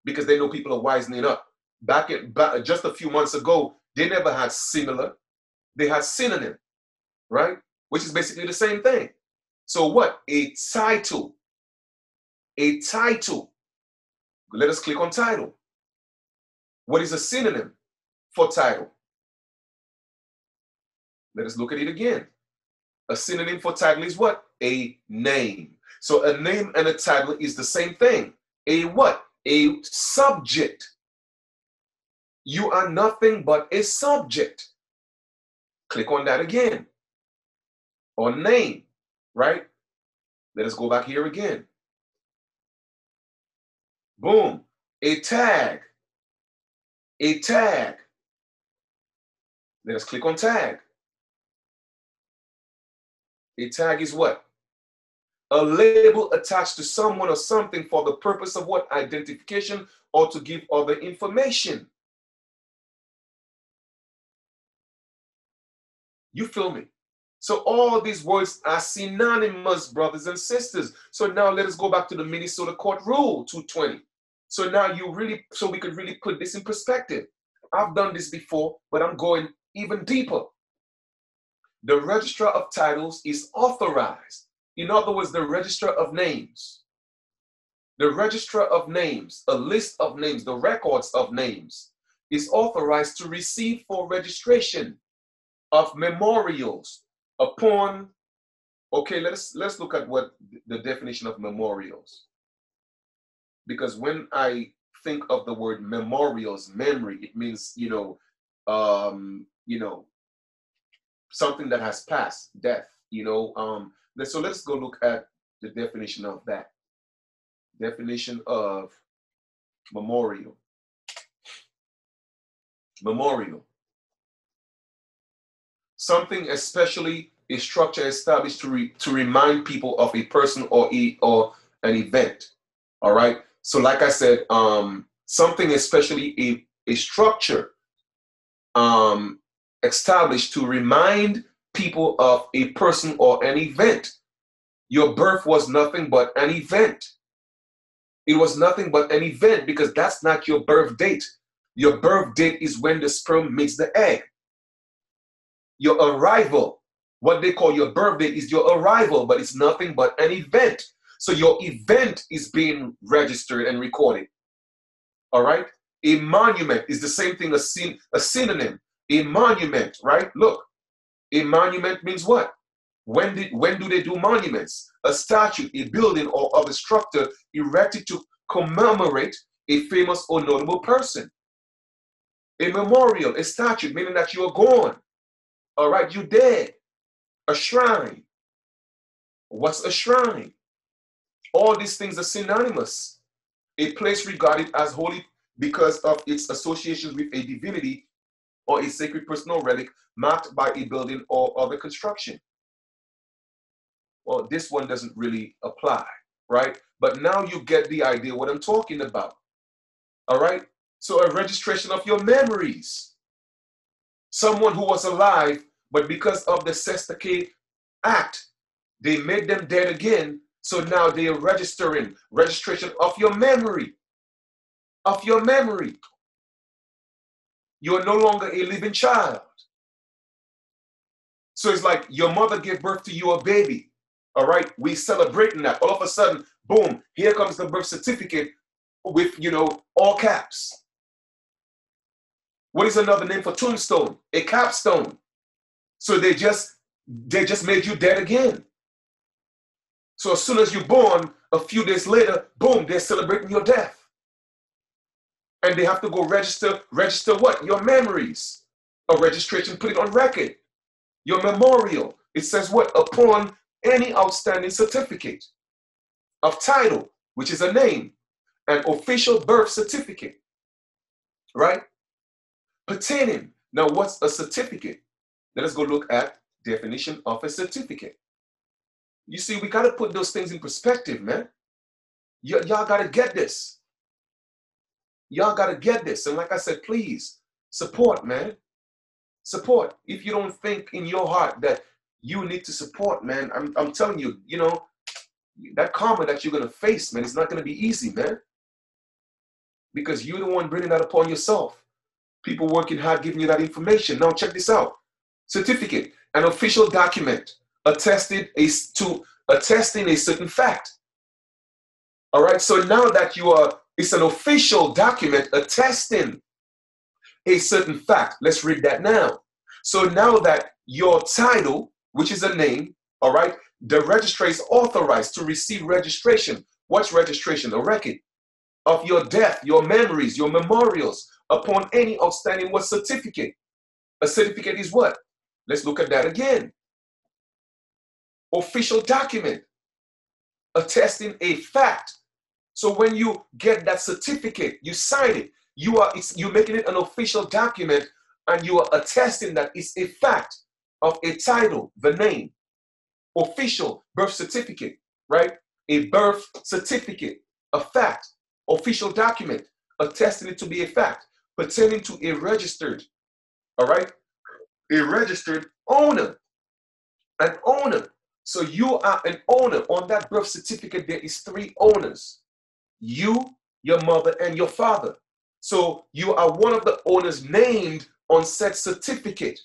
Because they know people are wisening up. Back just a few months ago, they never had similar. They had synonym, right? Which is basically the same thing. So what? A title. A title. Let us click on title. What is a synonym for title? Let us look at it again. A synonym for title is what? A name. So a name and a title is the same thing. A what? A subject. You are nothing but a subject. Click on that again. Or name, right? Let us go back here again. Boom. A tag. A tag. Let us click on tag. A tag is what? A label attached to someone or something for the purpose of what? Identification, or to give other information. You feel me? So all these words are synonymous, brothers and sisters. So now let us go back to the Minnesota Court Rule 220. So now so we could really put this in perspective. I've done this before, but I'm going even deeper. The registrar of titles is authorized. In other words, the registrar of names. The registrar of names, a list of names, the records of names, is authorized to receive for registration of memorials upon, okay, let's look at what the definition of memorials. Because when I think of the word memorials, memory, it means, something that has passed, death, so let's go look at the definition of that. Definition of memorial. Memorial. Something, especially a structure established to remind people of a person or an event. All right. So like I said, something, especially a structure established to remind people of a person or an event. Your birth was nothing but an event. It was nothing but an event because that's not your birth date. Your birth date is when the sperm meets the egg. Your arrival, what they call your birthday, is your arrival, but it's nothing but an event. So your event is being registered and recorded. All right? A monument is the same thing, a synonym. A monument, right? Look, a monument means what? When do they do monuments? A statue, a building, or other structure erected to commemorate a famous or notable person. A memorial, a statue, meaning that you are gone. All right, you dead. A shrine. What's a shrine? All these things are synonymous. A place regarded as holy because of its associations with a divinity or a sacred personal relic marked by a building or other construction. Well, this one doesn't really apply, right? But now you get the idea what I'm talking about. All right? So a registration of your memories. Someone who was alive, but because of the Sestake Act, they made them dead again. So now they are registration of your memory. Of your memory. You're no longer a living child. So it's like your mother gave birth to you a baby. All right, we celebrating that. All of a sudden, boom, here comes the birth certificate with, all caps. What is another name for tombstone? A capstone. So they just made you dead again. So as soon as you're born, a few days later, boom, they're celebrating your death. And they have to go register what? Your memories. A registration, put it on record. Your memorial. It says what? Upon any outstanding certificate of title, which is a name, an official birth certificate, right? Pertaining. Now, what's a certificate? Let us go look at definition of a certificate. You see, we got to put those things in perspective, man. Y'all got to get this. Y'all got to get this. And like I said, please support, man. Support. If you don't think in your heart that you need to support, man, I'm telling you, that karma that you're going to face, man, it's not going to be easy, man. Because you're the one bringing that upon yourself. People working hard giving you that information. Now check this out. Certificate, an official document attesting a certain fact. All right, so now that it's an official document attesting a certain fact. Let's read that now. So now that your title, which is a name, all right, the registrar is authorized to receive registration. What's registration? A record of your death, your memories, your memorials upon any outstanding certificate. A certificate is what? Let's look at that again. Official document attesting a fact. So when you get that certificate, you sign it. You're making it an official document, and you are attesting that it's a fact of a title, the name. Official birth certificate, right? A birth certificate, a fact, official document, attesting it to be a fact, pertaining to a registered, all right? A registered owner, an owner. So you are an owner. On that birth certificate, there is 3 owners. You, your mother, and your father. So you are one of the owners named on said certificate,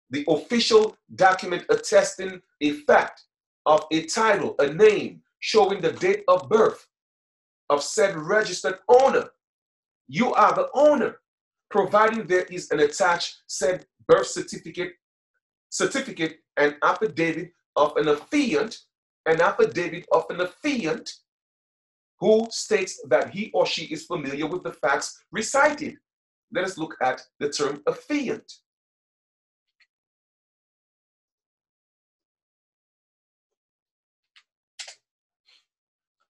the official document attesting a fact of a title, a name, showing the date of birth of said registered owner. You are the owner, providing there is an attached said birth certificate, and affidavit of an affiant, who states that he or she is familiar with the facts recited. Let us look at the term affiant.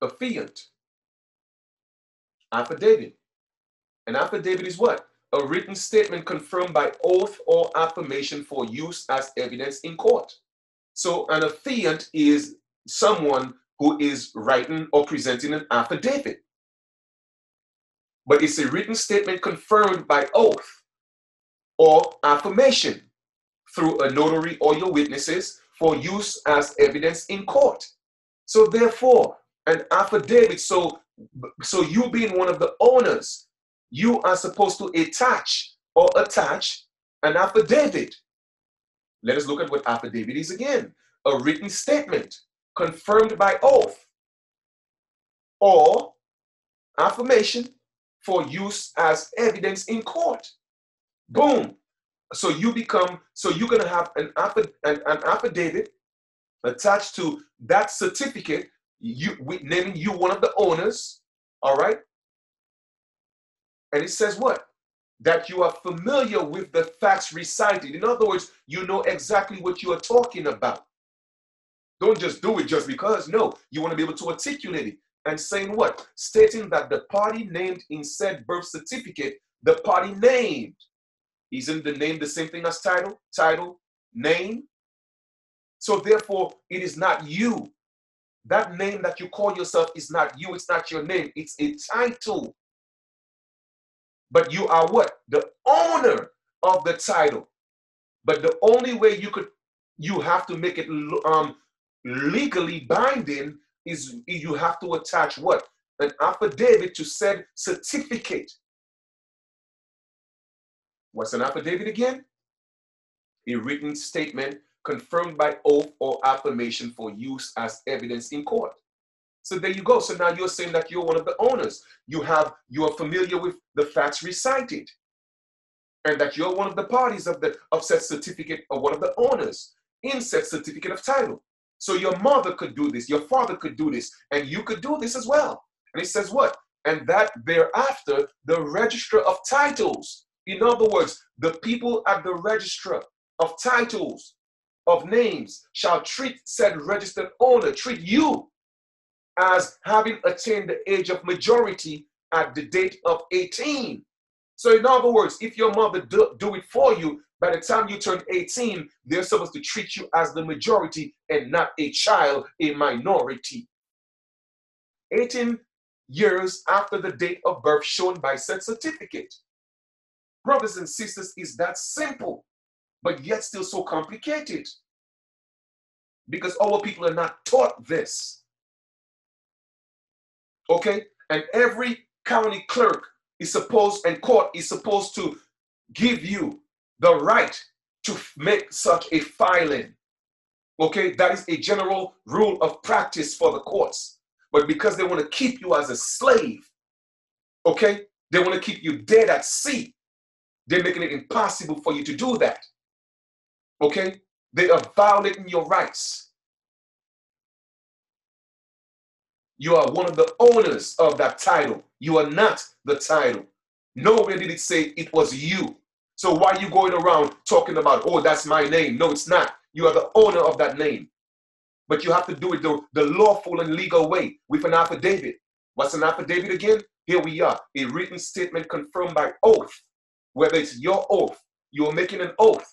Affiant. Affidavit. An affidavit is what? A written statement confirmed by oath or affirmation for use as evidence in court. So an affiant is someone who is writing or presenting an affidavit. But it's a written statement confirmed by oath or affirmation through a notary or your witnesses for use as evidence in court. So therefore, an affidavit, so you being one of the owners, you are supposed to attach an affidavit. Let us look at what affidavit is again. A written statement confirmed by oath or affirmation for use as evidence in court. Boom. So you're going to have an affidavit attached to that certificate, naming you one of the owners, all right? And it says what? That you are familiar with the facts recited. In other words, you know exactly what you are talking about. Don't just do it just because. No, you want to be able to articulate it. And saying what? Stating that the party named in said birth certificate, the party named. Isn't the name the same thing as title? Title, name. So therefore, it is not you. That name that you call yourself is not you. It's not your name. It's a title. But you are what? The owner of the title. But the only way you have to make it legally binding is you have to attach what? An affidavit to said certificate. What's an affidavit again? A written statement confirmed by oath or affirmation for use as evidence in court. So there you go. So now you're saying that you're one of the owners. You are familiar with the facts recited, and that you're one of the parties of said certificate, or one of the owners in said certificate of title. So your mother could do this, your father could do this, and you could do this as well. And it says what? And that thereafter the registrar of titles. In other words, the people at the registrar of titles of names shall treat said registered owner, treat you as having attained the age of majority at the date of 18. So in other words, if your mother do it for you, by the time you turn 18, they're supposed to treat you as the majority and not a child, a minority. 18 years after the date of birth shown by said certificate. Brothers and sisters, is that simple, but yet still so complicated, because our people are not taught this. Okay? And every county clerk is supposed, and court is supposed to give you the right to make such a filing. Okay? That is a general rule of practice for the courts. But because they want to keep you as a slave, okay? They want to keep you dead at sea. They're making it impossible for you to do that. Okay? They are violating your rights. You are one of the owners of that title. You are not the title. Nowhere did it say it was you. So why are you going around talking about, oh, that's my name? No, it's not. You are the owner of that name. But you have to do it the lawful and legal way with an affidavit. What's an affidavit again? Here we are. A written statement confirmed by oath. Whether it's your oath, you're making an oath,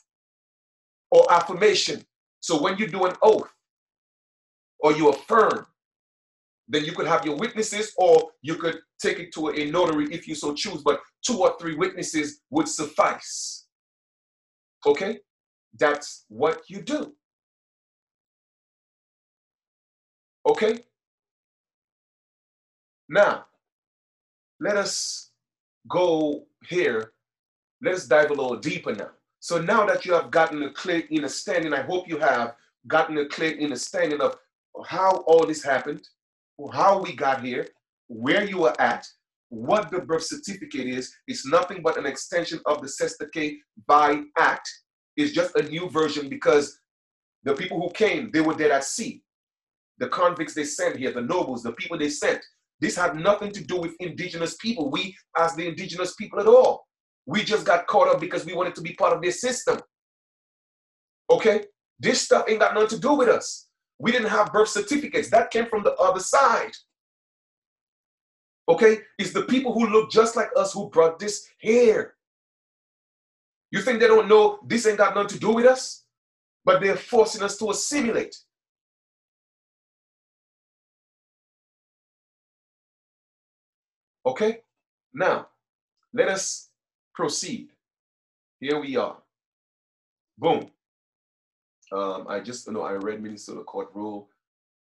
or affirmation. So when you do an oath or you affirm, then you could have your witnesses, or you could take it to a notary if you so choose, but 2 or 3 witnesses would suffice. Okay? That's what you do. Okay? Now, let us go here. Let us dive a little deeper now. So now that you have gotten a clear understanding, I hope you have gotten a clear understanding of how all this happened, how we got here, where you are at, what the birth certificate is. It's nothing but an extension of the Sestake by Act. It's just a new version, because the people who came, they were dead at sea. The convicts they sent here, the nobles, the people they sent, this had nothing to do with indigenous people. We, as the indigenous people at all. We just got caught up because we wanted to be part of their system. Okay? This stuff ain't got nothing to do with us. We didn't have birth certificates. That came from the other side. Okay? It's the people who look just like us who brought this here. You think they don't know this ain't got nothing to do with us? But they're forcing us to assimilate. Okay? Now, let us proceed. Here we are. Boom. I just know I read Minnesota Court Rule.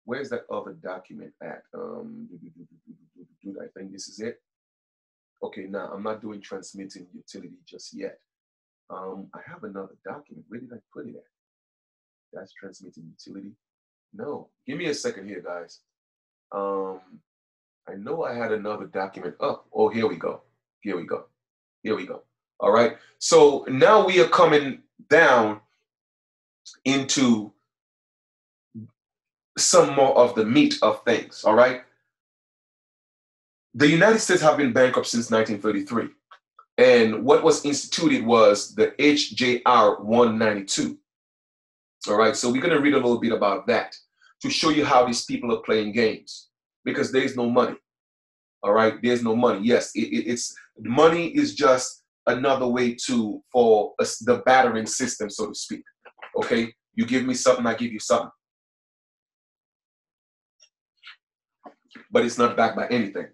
Where's that other document at? I think this is it. Okay, now I'm not doing transmitting utility just yet. I have another document. Where did I put it at? That's transmitting utility. No, give me a second here, guys. I know I had another document up. Oh, here we go. Here we go. Here we go. All right. So now we are coming down into some more of the meat of things. All right. The United States have been bankrupt since 1933. And what was instituted was the HJR 192. All right. So we're going to read a little bit about that to show you how these people are playing games, because there's no money. All right. There's no money. Yes, it's money is just another way for the battering system, so to speak. Okay. You give me something, I give you something. But it's not backed by anything.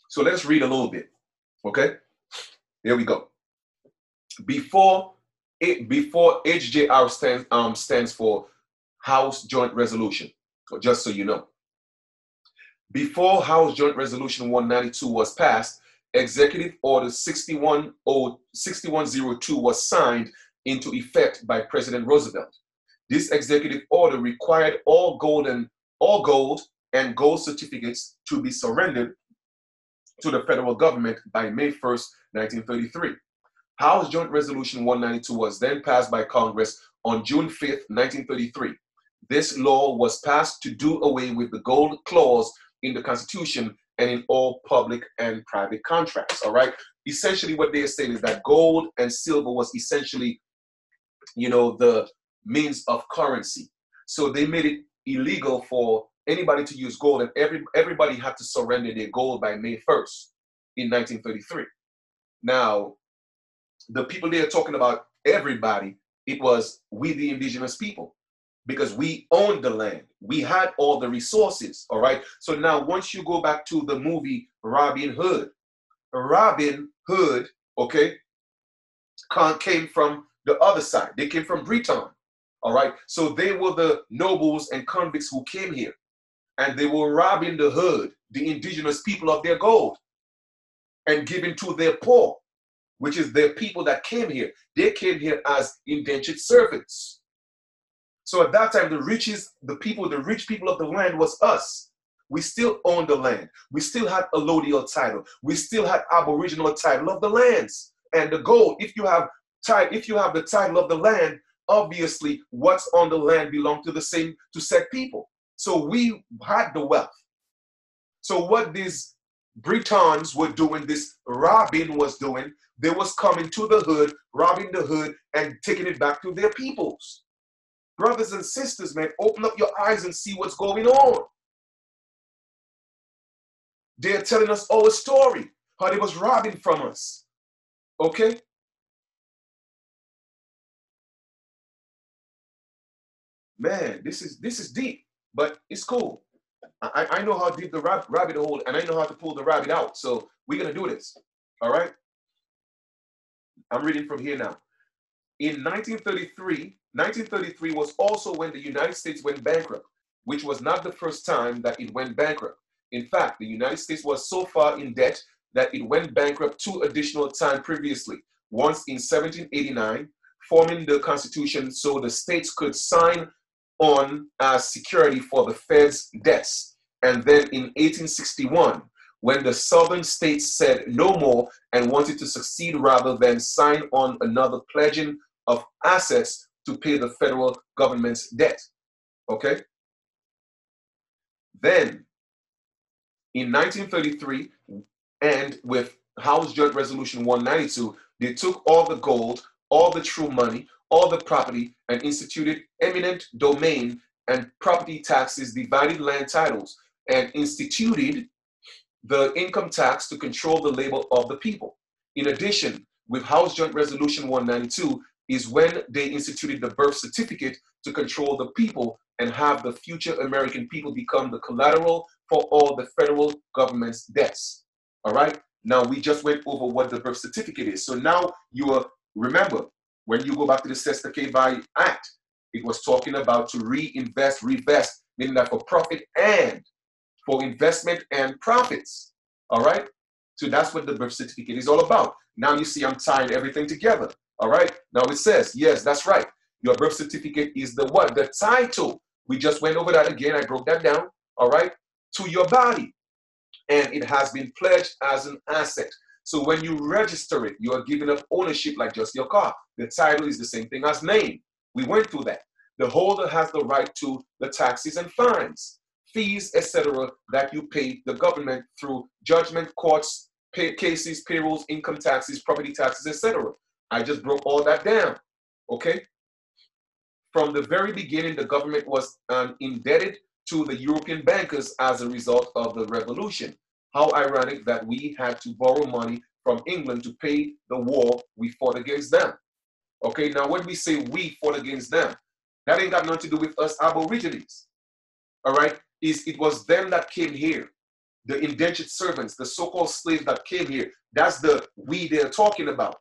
So let's read a little bit. Okay. Here we go. Before HJR stands for House Joint Resolution. just so you know. Before House Joint Resolution 192 was passed, Executive Order 6102 was signed into effect by President Roosevelt. This executive order required all gold and gold certificates to be surrendered to the federal government by May 1st, 1933. House Joint Resolution 192 was then passed by Congress on June 5th, 1933. This law was passed to do away with the gold clause in the Constitution and in all public and private contracts, all right? Essentially what they are saying is that gold and silver was essentially, the means of currency. So they made it illegal for anybody to use gold, and everybody had to surrender their gold by May 1st in 1933. Now, the people they are talking about, everybody, it was we the indigenous people, because we owned the land. We had all the resources, all right? So now once you go back to the movie Robin Hood, okay, came from the other side. They came from Britain, all right? So they were the nobles and convicts who came here, and they were robbing the hood, the indigenous people, of their gold and giving to their poor, which is the people that came here. They came here as indentured servants. So at that time, the rich people of the land was us. We still owned the land. We still had allodial title. We still had aboriginal title of the lands and the gold. If you have the title of the land, obviously what's on the land belonged to said people. So we had the wealth. So what these Britons were doing, this Robin was doing, they was coming to the hood, robbing the hood, and taking it back to their peoples. Brothers and sisters, man, open up your eyes and see what's going on. They're telling us our story, how they was robbing from us. Okay? Man, this is deep, but it's cool. I know how deep the rabbit hole, and I know how to pull the rabbit out. So we're going to do this. All right? I'm reading from here now. In 1933 was also when the United States went bankrupt, which was not the first time that it went bankrupt. In fact, the United States was so far in debt that it went bankrupt 2 additional times previously. Once in 1789, forming the Constitution so the states could sign on as security for the Fed's debts. And then in 1861, when the southern states said no more and wanted to succeed rather than sign on another pledging of assets to pay the federal government's debt. Okay? Then, in 1933, and with House Joint Resolution 192, they took all the gold, all the true money, all the property, and instituted eminent domain and property taxes, divided land titles, and instituted the income tax to control the labor of the people. In addition, with House Joint Resolution 192 is when they instituted the birth certificate to control the people and have the future American people become the collateral for all the federal government's debts. All right? Now, we just went over what the birth certificate is. So now remember, when you go back to the Sesta Act, it was talking about to revest, meaning that for profit and for investment and profits. All right? So that's what the birth certificate is all about. Now you see I'm tying everything together. All right? Now it says, yes, that's right. Your birth certificate is the what? The title. We just went over that again. I broke that down. All right? To your body. And it has been pledged as an asset. So when you register it, you are giving up ownership like just your car. The title is the same thing as name. We went through that. The holder has the right to the taxes and fines, fees, etc., that you pay the government through judgment, courts, cases, payrolls, income taxes, property taxes, etc. I just broke all that down. Okay? From the very beginning, the government was indebted to the European bankers as a result of the revolution. How ironic that we had to borrow money from England to pay the war we fought against them. Okay, now when we say we fought against them, that ain't got nothing to do with us Aborigines. All right, it was them that came here, the indentured servants, the so-called slaves that came here. That's the we they're talking about.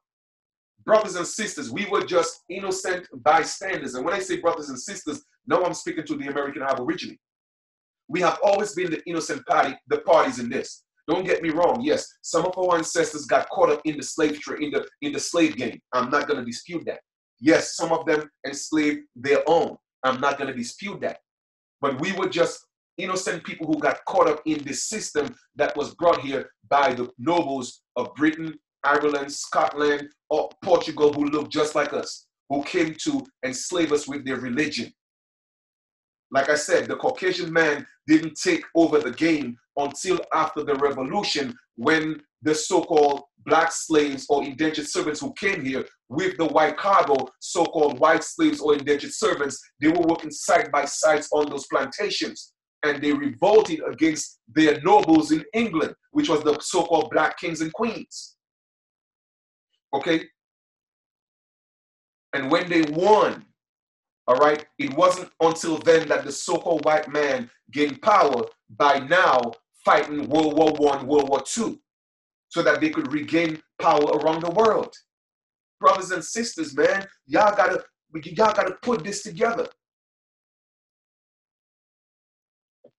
Brothers and sisters, we were just innocent bystanders. And when I say brothers and sisters, now I'm speaking to the American Aborigine. We have always been the innocent party, the parties in this. Don't get me wrong. Yes, some of our ancestors got caught up in the slave trade, in the slave game. I'm not going to dispute that. Yes, some of them enslaved their own. I'm not going to dispute that. But we were just innocent people who got caught up in this system that was brought here by the nobles of Britain, Ireland, Scotland, or Portugal, who looked just like us, who came to enslave us with their religion. Like I said, the Caucasian man didn't take over the game until after the revolution, when the so-called black slaves or indentured servants who came here with the white cargo, so-called white slaves or indentured servants, they were working side by side on those plantations. And they revolted against their nobles in England, which was the so-called black kings and queens. Okay? And when they won, all right, it wasn't until then that the so-called white man gained power by now fighting World War I, World War II, so that they could regain power around the world. Brothers and sisters, man, y'all gotta put this together.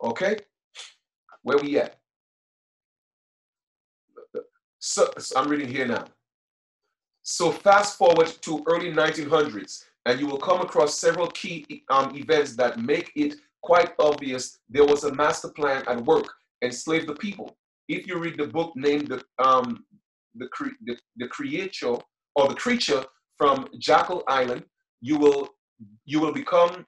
Okay? Where we at? So I'm reading here now. So fast forward to early 1900s, and you will come across several key events that make it quite obvious there was a master plan at work, enslave the people. If you read the book named the Creature or the Creature from Jackal Island, you will become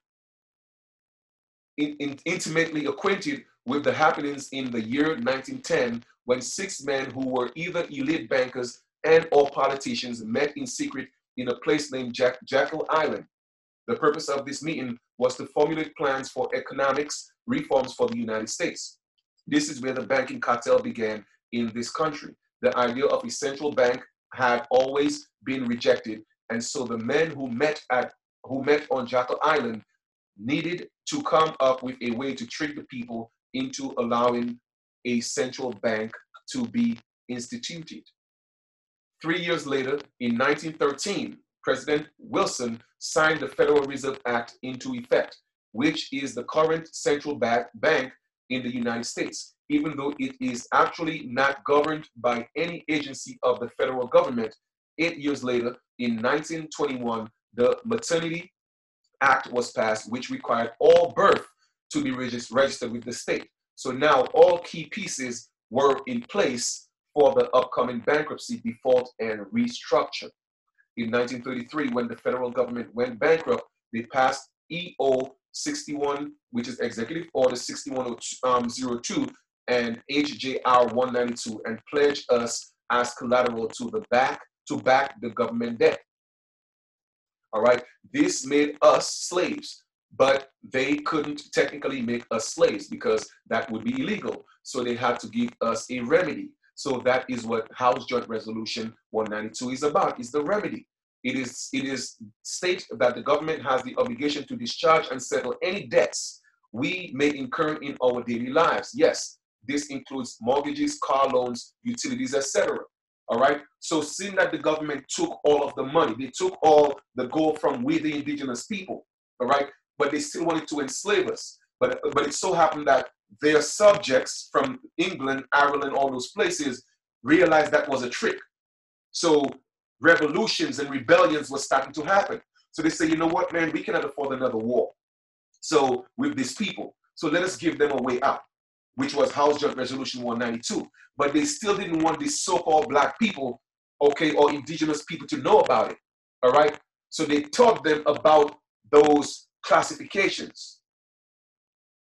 intimately acquainted with the happenings in the year 1910, when 6 men who were either elite bankers and or politicians met in secret in a place named Jackal Island. The purpose of this meeting was to formulate plans for economics reforms for the United States. This is where the banking cartel began in this country. The idea of a central bank had always been rejected, and so the men who met on Jackal Island needed to come up with a way to trick the people into allowing a central bank to be instituted. 3 years later, in 1913, President Wilson signed the Federal Reserve Act into effect, which is the current central bank in the United States, even though it is actually not governed by any agency of the federal government. 8 years later, in 1921, the Maternity Act was passed, which required all birth to be registered with the state. So now all key pieces were in place for the upcoming bankruptcy, default, and restructure. In 1933, when the federal government went bankrupt, they passed EO 61, which is Executive Order 6102, and HJR 192, and pledged us as collateral to back the government debt. All right, this made us slaves, but they couldn't technically make us slaves because that would be illegal. So they had to give us a remedy. So that is what House Joint Resolution 192 is about, is the remedy. It is state that the government has the obligation to discharge and settle any debts we may incur in our daily lives. Yes, this includes mortgages, car loans, utilities, etc. All right. So seeing that the government took all of the money, they took all the gold from we the indigenous people. All right. But they still wanted to enslave us. But it so happened that their subjects from England, Ireland, all those places realized that was a trick. So revolutions and rebellions were starting to happen. So they say, you know what, man, we cannot afford another war. So with these people, so let us give them a way out, which was House Joint Resolution 192. But they still didn't want these so-called black people, okay, or indigenous people to know about it, all right? So they taught them about those classifications,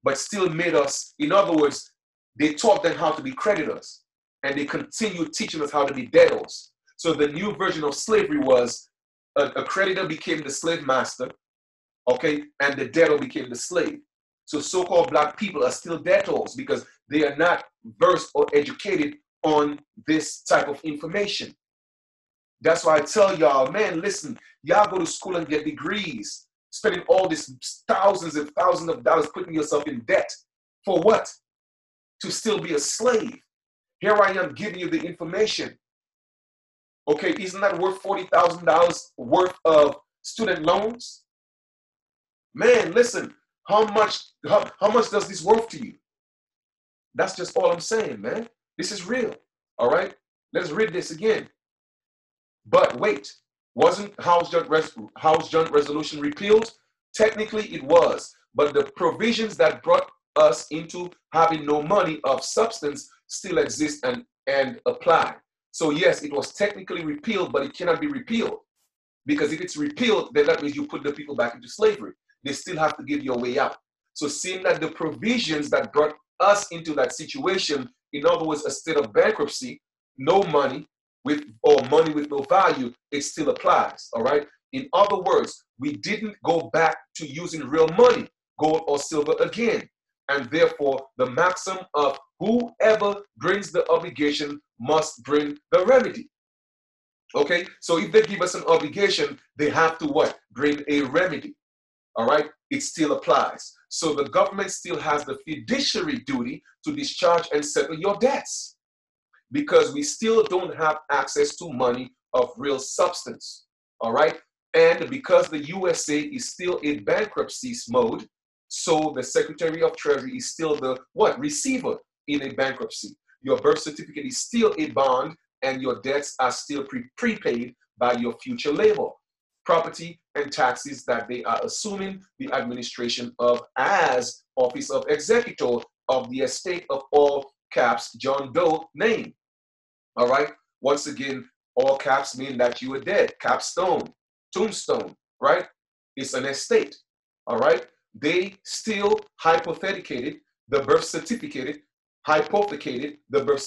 but still made us, in other words, they taught them how to be creditors, and they continued teaching us how to be debtors. So the new version of slavery was a creditor became the slave master, okay, and the debtor became the slave. So so-called black people are still debtors because they are not versed or educated on this type of information. That's why I tell y'all, man, listen, y'all go to school and get degrees, spending all these thousands and thousands of dollars putting yourself in debt. For what? To still be a slave. Here I am giving you the information. Okay, isn't that worth $40,000 worth of student loans? Man, listen, how much does this worth to you? That's just all I'm saying, man. This is real. All right? Let's read this again. But wait, wasn't House Joint Resolution repealed? Technically, it was, but the provisions that brought us into having no money of substance still exist and apply. So yes, it was technically repealed, but it cannot be repealed, because if it's repealed, then that means you put the people back into slavery. They still have to give you a way out. So seeing that the provisions that brought us into that situation, in other words, a state of bankruptcy, no money, or money with no value, it still applies. All right. In other words, we didn't go back to using real money, gold or silver again. And therefore, the maxim of whoever brings the obligation must bring the remedy. Okay. So if they give us an obligation, they have to what? Bring a remedy. All right. It still applies. So the government still has the fiduciary duty to discharge and settle your debts, because we still don't have access to money of real substance. All right. And because the USA is still in bankruptcy mode, so the Secretary of Treasury is still the what? Receiver in a bankruptcy. Your birth certificate is still a bond, and your debts are still prepaid by your future labor, property, and taxes that they are assuming the administration of as office of executor of the estate of all caps John Doe name. All right. Once again, all caps mean that you are dead. Capstone, tombstone, right? It's an estate. All right. They still hypothecated the birth certificate, hypothecated the birth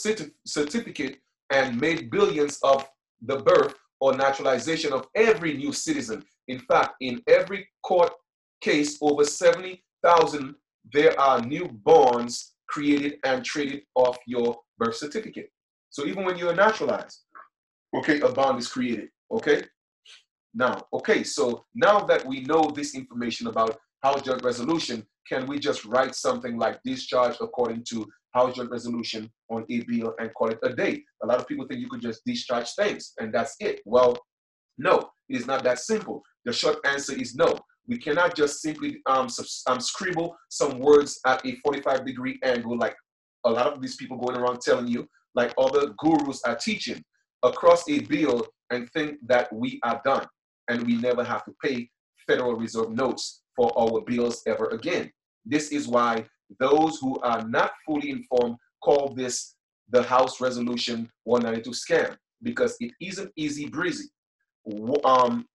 certificate, and made billions of the birth or naturalization of every new citizen. In fact, in every court case over 70,000, there are newborns created and traded off your birth certificate. So even when you're naturalized, okay, a bond is created, okay? Now, okay, so now that we know this information about House Joint Resolution, can we just write something like discharge according to House Joint Resolution on a bill and call it a day? A lot of people think you could just discharge things and that's it. Well, no, it is not that simple. The short answer is no. We cannot just simply scribble some words at a 45-degree angle like a lot of these people going around telling you, like other gurus are teaching, across a bill and think that we are done and we never have to pay Federal Reserve notes for our bills ever again. This is why those who are not fully informed call this the House Resolution 192 scam, because it isn't easy breezy. Wham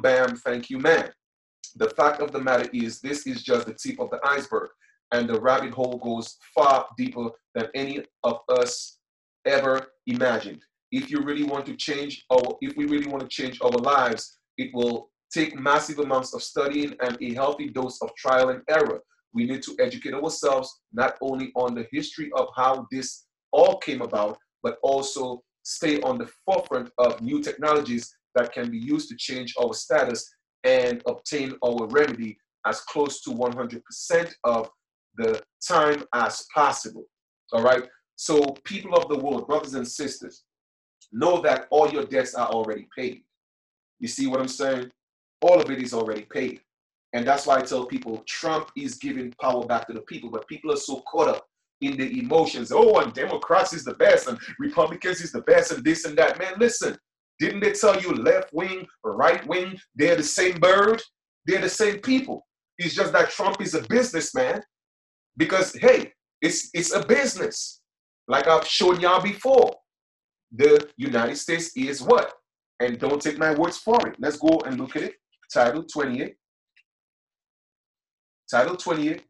bam, thank you, man. The fact of the matter is, this is just the tip of the iceberg, and the rabbit hole goes far deeper than any of us ever imagined. If you really want to change if we really want to change our lives, it will take massive amounts of studying and a healthy dose of trial and error. We need to educate ourselves not only on the history of how this all came about, but also stay on the forefront of new technologies that can be used to change our status and obtain our remedy as close to 100% of the time as possible. All right. So people of the world, brothers and sisters, know that all your debts are already paid. You see what I'm saying? All of it is already paid. And that's why I tell people Trump is giving power back to the people, but people are so caught up in the emotions. Oh, and Democrats is the best and Republicans is the best and this and that. Man, listen, didn't they tell you left wing, right wing, they're the same bird? They're the same people. It's just that Trump is a businessman because, hey, it's a business. Like I've shown y'all before, the United States is what? And don't take my words for it. Let's go and look at it. Title 28. Title 28,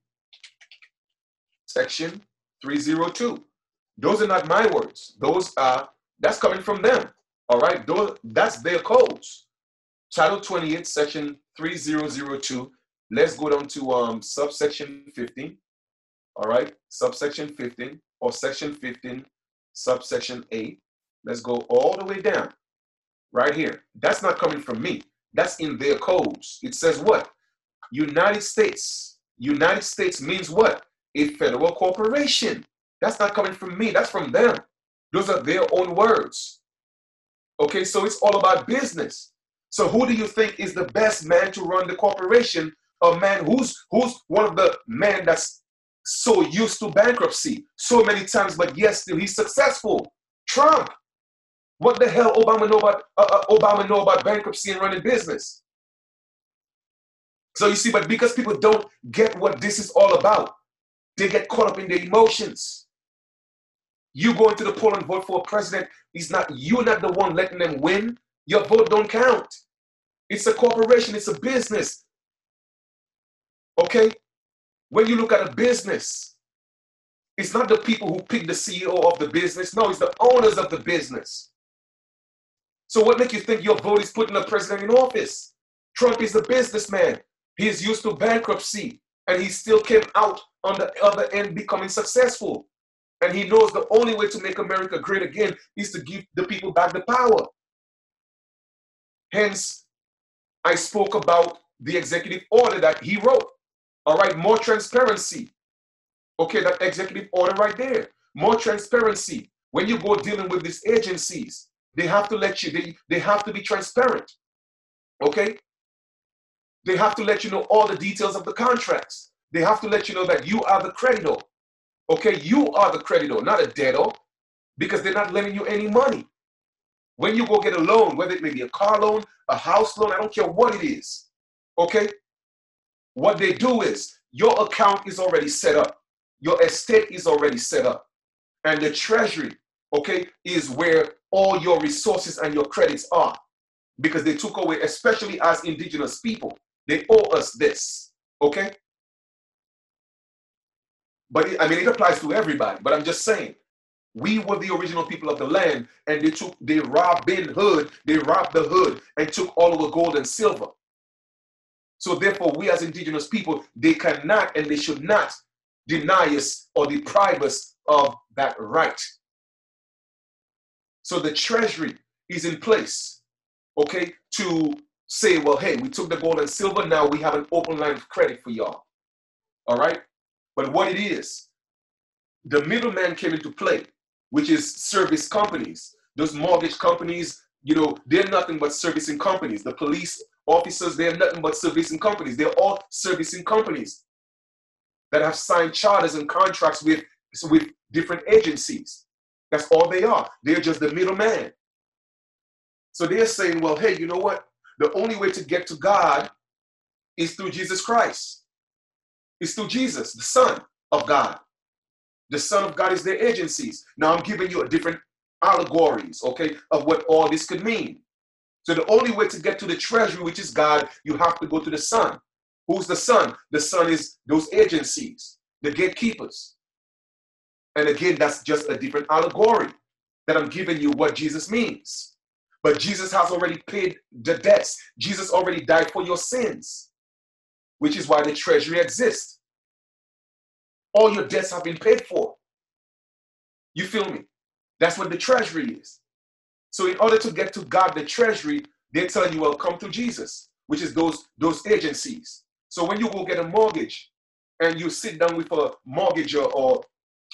Section 302. Those are not my words. That's coming from them. All right, that's their codes. Title 28, Section 3002. Let's go down to subsection 15. All right, subsection 15 or section 15, subsection A. Let's go all the way down right here. That's not coming from me. That's in their codes. It says what? United States. United States means what? A federal corporation. That's not coming from me. That's from them. Those are their own words. Okay, so it's all about business. So who do you think is the best man to run the corporation a man who's one of the men that's so used to bankruptcy so many times, but yes, still he's successful. Trump. What the hell Obama know about bankruptcy and running business? So you see, but because people don't get what this is all about, they get caught up in their emotions. You go into the poll and vote for a president, you're not the one letting them win. Your vote don't count. It's a corporation, it's a business. Okay? When you look at a business, it's not the people who pick the CEO of the business. No, it's the owners of the business. So what makes you think your vote is putting a president in office? Trump is a businessman. He's used to bankruptcy, and he still came out on the other end becoming successful. And he knows the only way to make America great again is to give the people back the power. Hence, I spoke about the executive order that he wrote. All right, more transparency. Okay, that executive order right there. More transparency. When you go dealing with these agencies, they have to let you, they have to be transparent. Okay? They have to let you know all the details of the contracts. They have to let you know that you are the creditor. Okay, you are the creditor, not a debtor, because they're not lending you any money. When you go get a loan, whether it may be a car loan, a house loan, I don't care what it is. Okay? What they do is your account is already set up. Your estate is already set up. And the treasury, okay, is where all your resources and your credits are. Because they took away, especially as indigenous people, they owe us this. Okay? But it applies to everybody. But I'm just saying, we were the original people of the land, and they robbed the hood and took all of the gold and silver. So therefore, we as indigenous people, they cannot and they should not deny us or deprive us of that right. So the treasury is in place, okay, to say, well, hey, we took the gold and silver, now we have an open line of credit for y'all. All right? But what it is, the middleman came into play, which is service companies. Those mortgage companies, they're nothing but servicing companies. The police officers, they're nothing but servicing companies. They're all servicing companies that have signed charters and contracts with different agencies. That's all they are. They're just the middleman. So they're saying, well, hey, you know what? The only way to get to God is through Jesus Christ. It's through Jesus, the Son of God. The Son of God is their agencies. Now I'm giving you a different allegories, okay, of what all this could mean. So the only way to get to the treasury, which is God, you have to go to the Son. Who's the Son? The Son is those agencies, the gatekeepers. And again, that's just a different allegory that I'm giving you what Jesus means. But Jesus has already paid the debts. Jesus already died for your sins, which is why the treasury exists. All your debts have been paid for. You feel me? That's what the treasury is. So in order to get to God, the treasury, they tell you, well, come to Jesus, which is those agencies. So when you go get a mortgage and you sit down with a mortgager or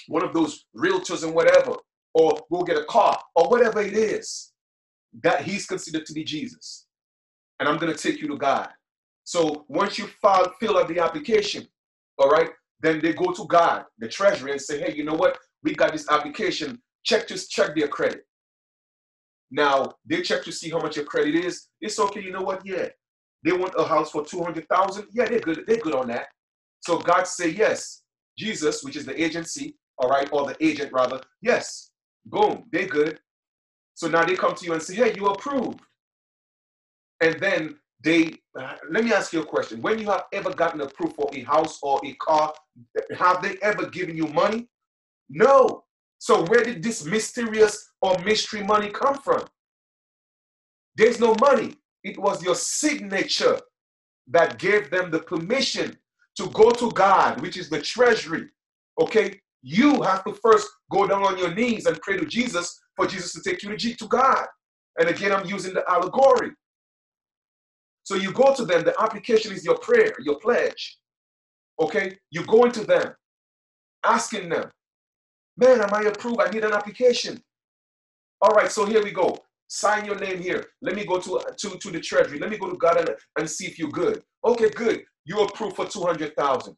one of those realtors and whatever, or go get a car or whatever it is, that he's considered to be Jesus. And I'm going to take you to God. So once you fill out the application, all right, then they go to God, the treasury, and say, hey, you know what? We got this application. Check their credit. Now, they check to see how much your credit is. It's okay. You know what? Yeah. They want a house for $200,000. Yeah, they're good. They're good on that. So God say, yes. Jesus, which is the agency, all right, or the agent rather, yes. Boom. They're good. So now they come to you and say, hey, you approved. And then let me ask you a question. When you have ever gotten approved for a house or a car, have they ever given you money? No. So where did this mysterious or mystery money come from? There's no money. It was your signature that gave them the permission to go to God, which is the treasury. Okay? You have to first go down on your knees and pray to Jesus for Jesus to take you to God. And again, I'm using the allegory. So you go to them. The application is your prayer, your pledge. Okay? You go into them, asking them, man, am I approved? I need an application. All right, so here we go. Sign your name here. Let me go to the treasury. Let me go to God and see if you're good. Okay, good. You approve for 200,000.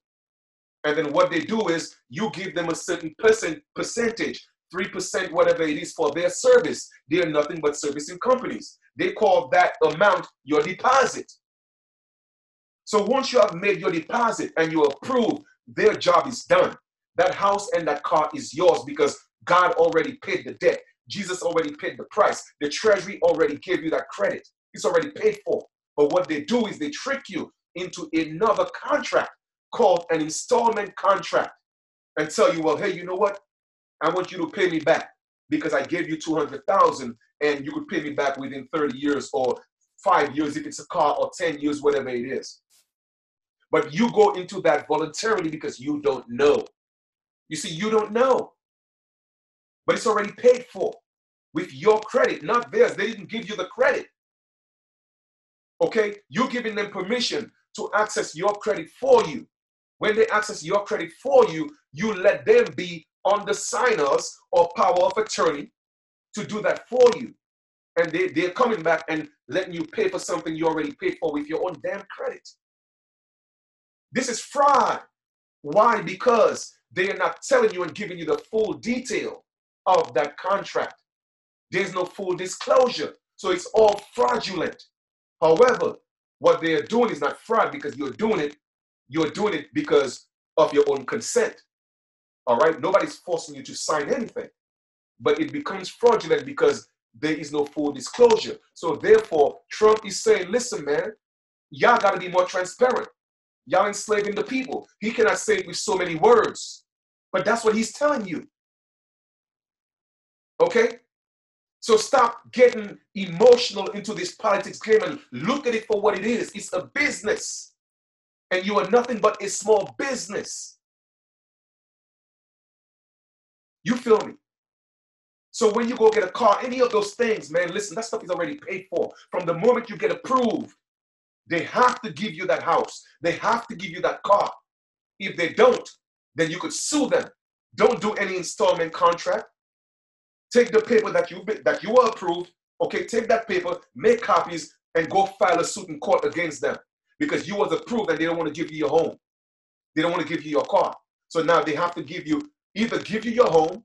And then what they do is you give them a certain percentage, 3%, whatever it is for their service. They're nothing but servicing companies. They call that amount your deposit. So once you have made your deposit and you approve, their job is done. That house and that car is yours because God already paid the debt. Jesus already paid the price. The treasury already gave you that credit. It's already paid for. But what they do is they trick you into another contract called an installment contract and tell you, well, hey, you know what? I want you to pay me back because I gave you 200,000 and you could pay me back within 30 years or 5 years if it's a car, or 10 years, whatever it is. But you go into that voluntarily because you don't know. You see, you don't know. But it's already paid for with your credit, not theirs. They didn't give you the credit. Okay? You're giving them permission to access your credit for you. When they access your credit for you, you let them be on the signers or power of attorney to do that for you. And they're coming back and letting you pay for something you already paid for with your own damn credit. This is fraud. Why? Because they are not telling you and giving you the full detail of that contract. There's no full disclosure. So it's all fraudulent. However, what they're doing is not fraud because you're doing it because of your own consent. All right? Nobody's forcing you to sign anything. But it becomes fraudulent because there is no full disclosure. So therefore, Trump is saying, listen, man, y'all got to be more transparent. Y'all enslaving the people. He cannot say it with so many words. But that's what he's telling you. Okay? So stop getting emotional into this politics game and look at it for what it is. It's a business. And you are nothing but a small business. You feel me? So when you go get a car, any of those things, man, listen, that stuff is already paid for. From the moment you get approved, they have to give you that house. They have to give you that car. If they don't, then you could sue them. Don't do any installment contract. Take the paper that you were approved. Okay, take that paper, make copies, and go file a suit in court against them because you was approved and they don't want to give you your home. They don't want to give you your car. So now they have to either give you your home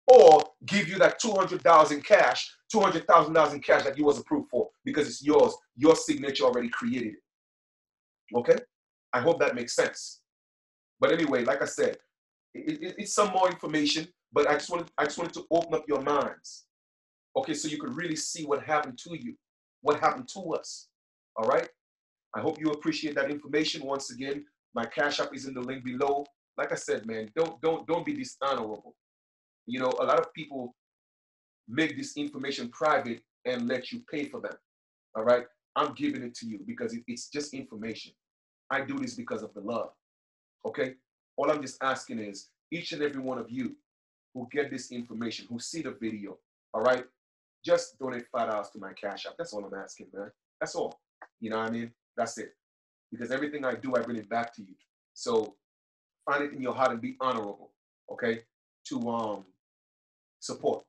or give you that $200,000 cash, $200,000 in cash that you was approved for because it's yours. Your signature already created it. Okay? I hope that makes sense. But anyway, like I said, it's some more information, but I just wanted to open up your minds. Okay, so you could really see what happened to you, what happened to us. All right? I hope you appreciate that information. Once again, my Cash App is in the link below. Like I said, man, don't be dishonorable. You know, a lot of people make this information private and let you pay for them. All right? I'm giving it to you because it's just information. I do this because of the love. Okay? All I'm just asking is each and every one of you who get this information, who see the video, all right, just donate $5 to my Cash App. That's all I'm asking, man. That's all. You know what I mean? That's it. Because everything I do, I bring it back to you. So find it in your heart and be honorable, okay, to support,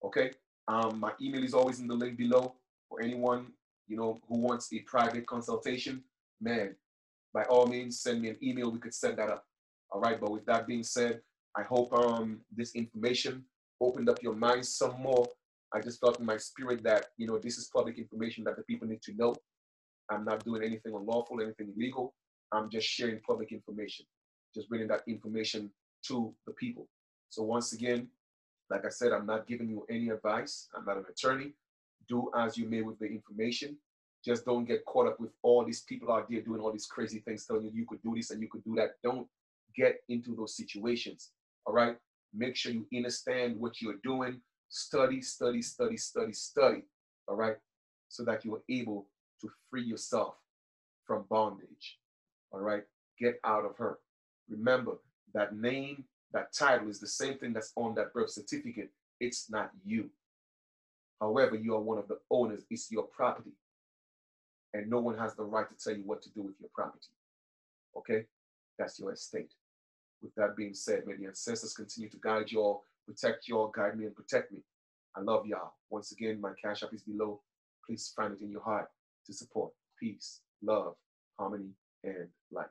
okay? My email is always in the link below for anyone, you know, who wants a private consultation. Man, by all means, send me an email. We could set that up. All right. But with that being said, I hope this information opened up your minds some more. I just felt in my spirit that, you know, this is public information that the people need to know. I'm not doing anything unlawful, anything illegal. I'm just sharing public information, just bringing that information to the people. So once again, like I said, I'm not giving you any advice. I'm not an attorney. Do as you may with the information. Just don't get caught up with all these people out there doing all these crazy things, telling you you could do this and you could do that. Don't get into those situations. All right? Make sure you understand what you're doing. Study, study, study, study, study. All right? So that you are able to free yourself from bondage. All right? Get out of her. Remember, that name, that title is the same thing that's on that birth certificate. It's not you. However, you are one of the owners. It's your property. And no one has the right to tell you what to do with your property. Okay? That's your estate. With that being said, may the ancestors continue to guide you all, protect you all, guide me and protect me. I love y'all. Once again, my Cash App is below. Please find it in your heart to support. Peace, love, harmony, and light.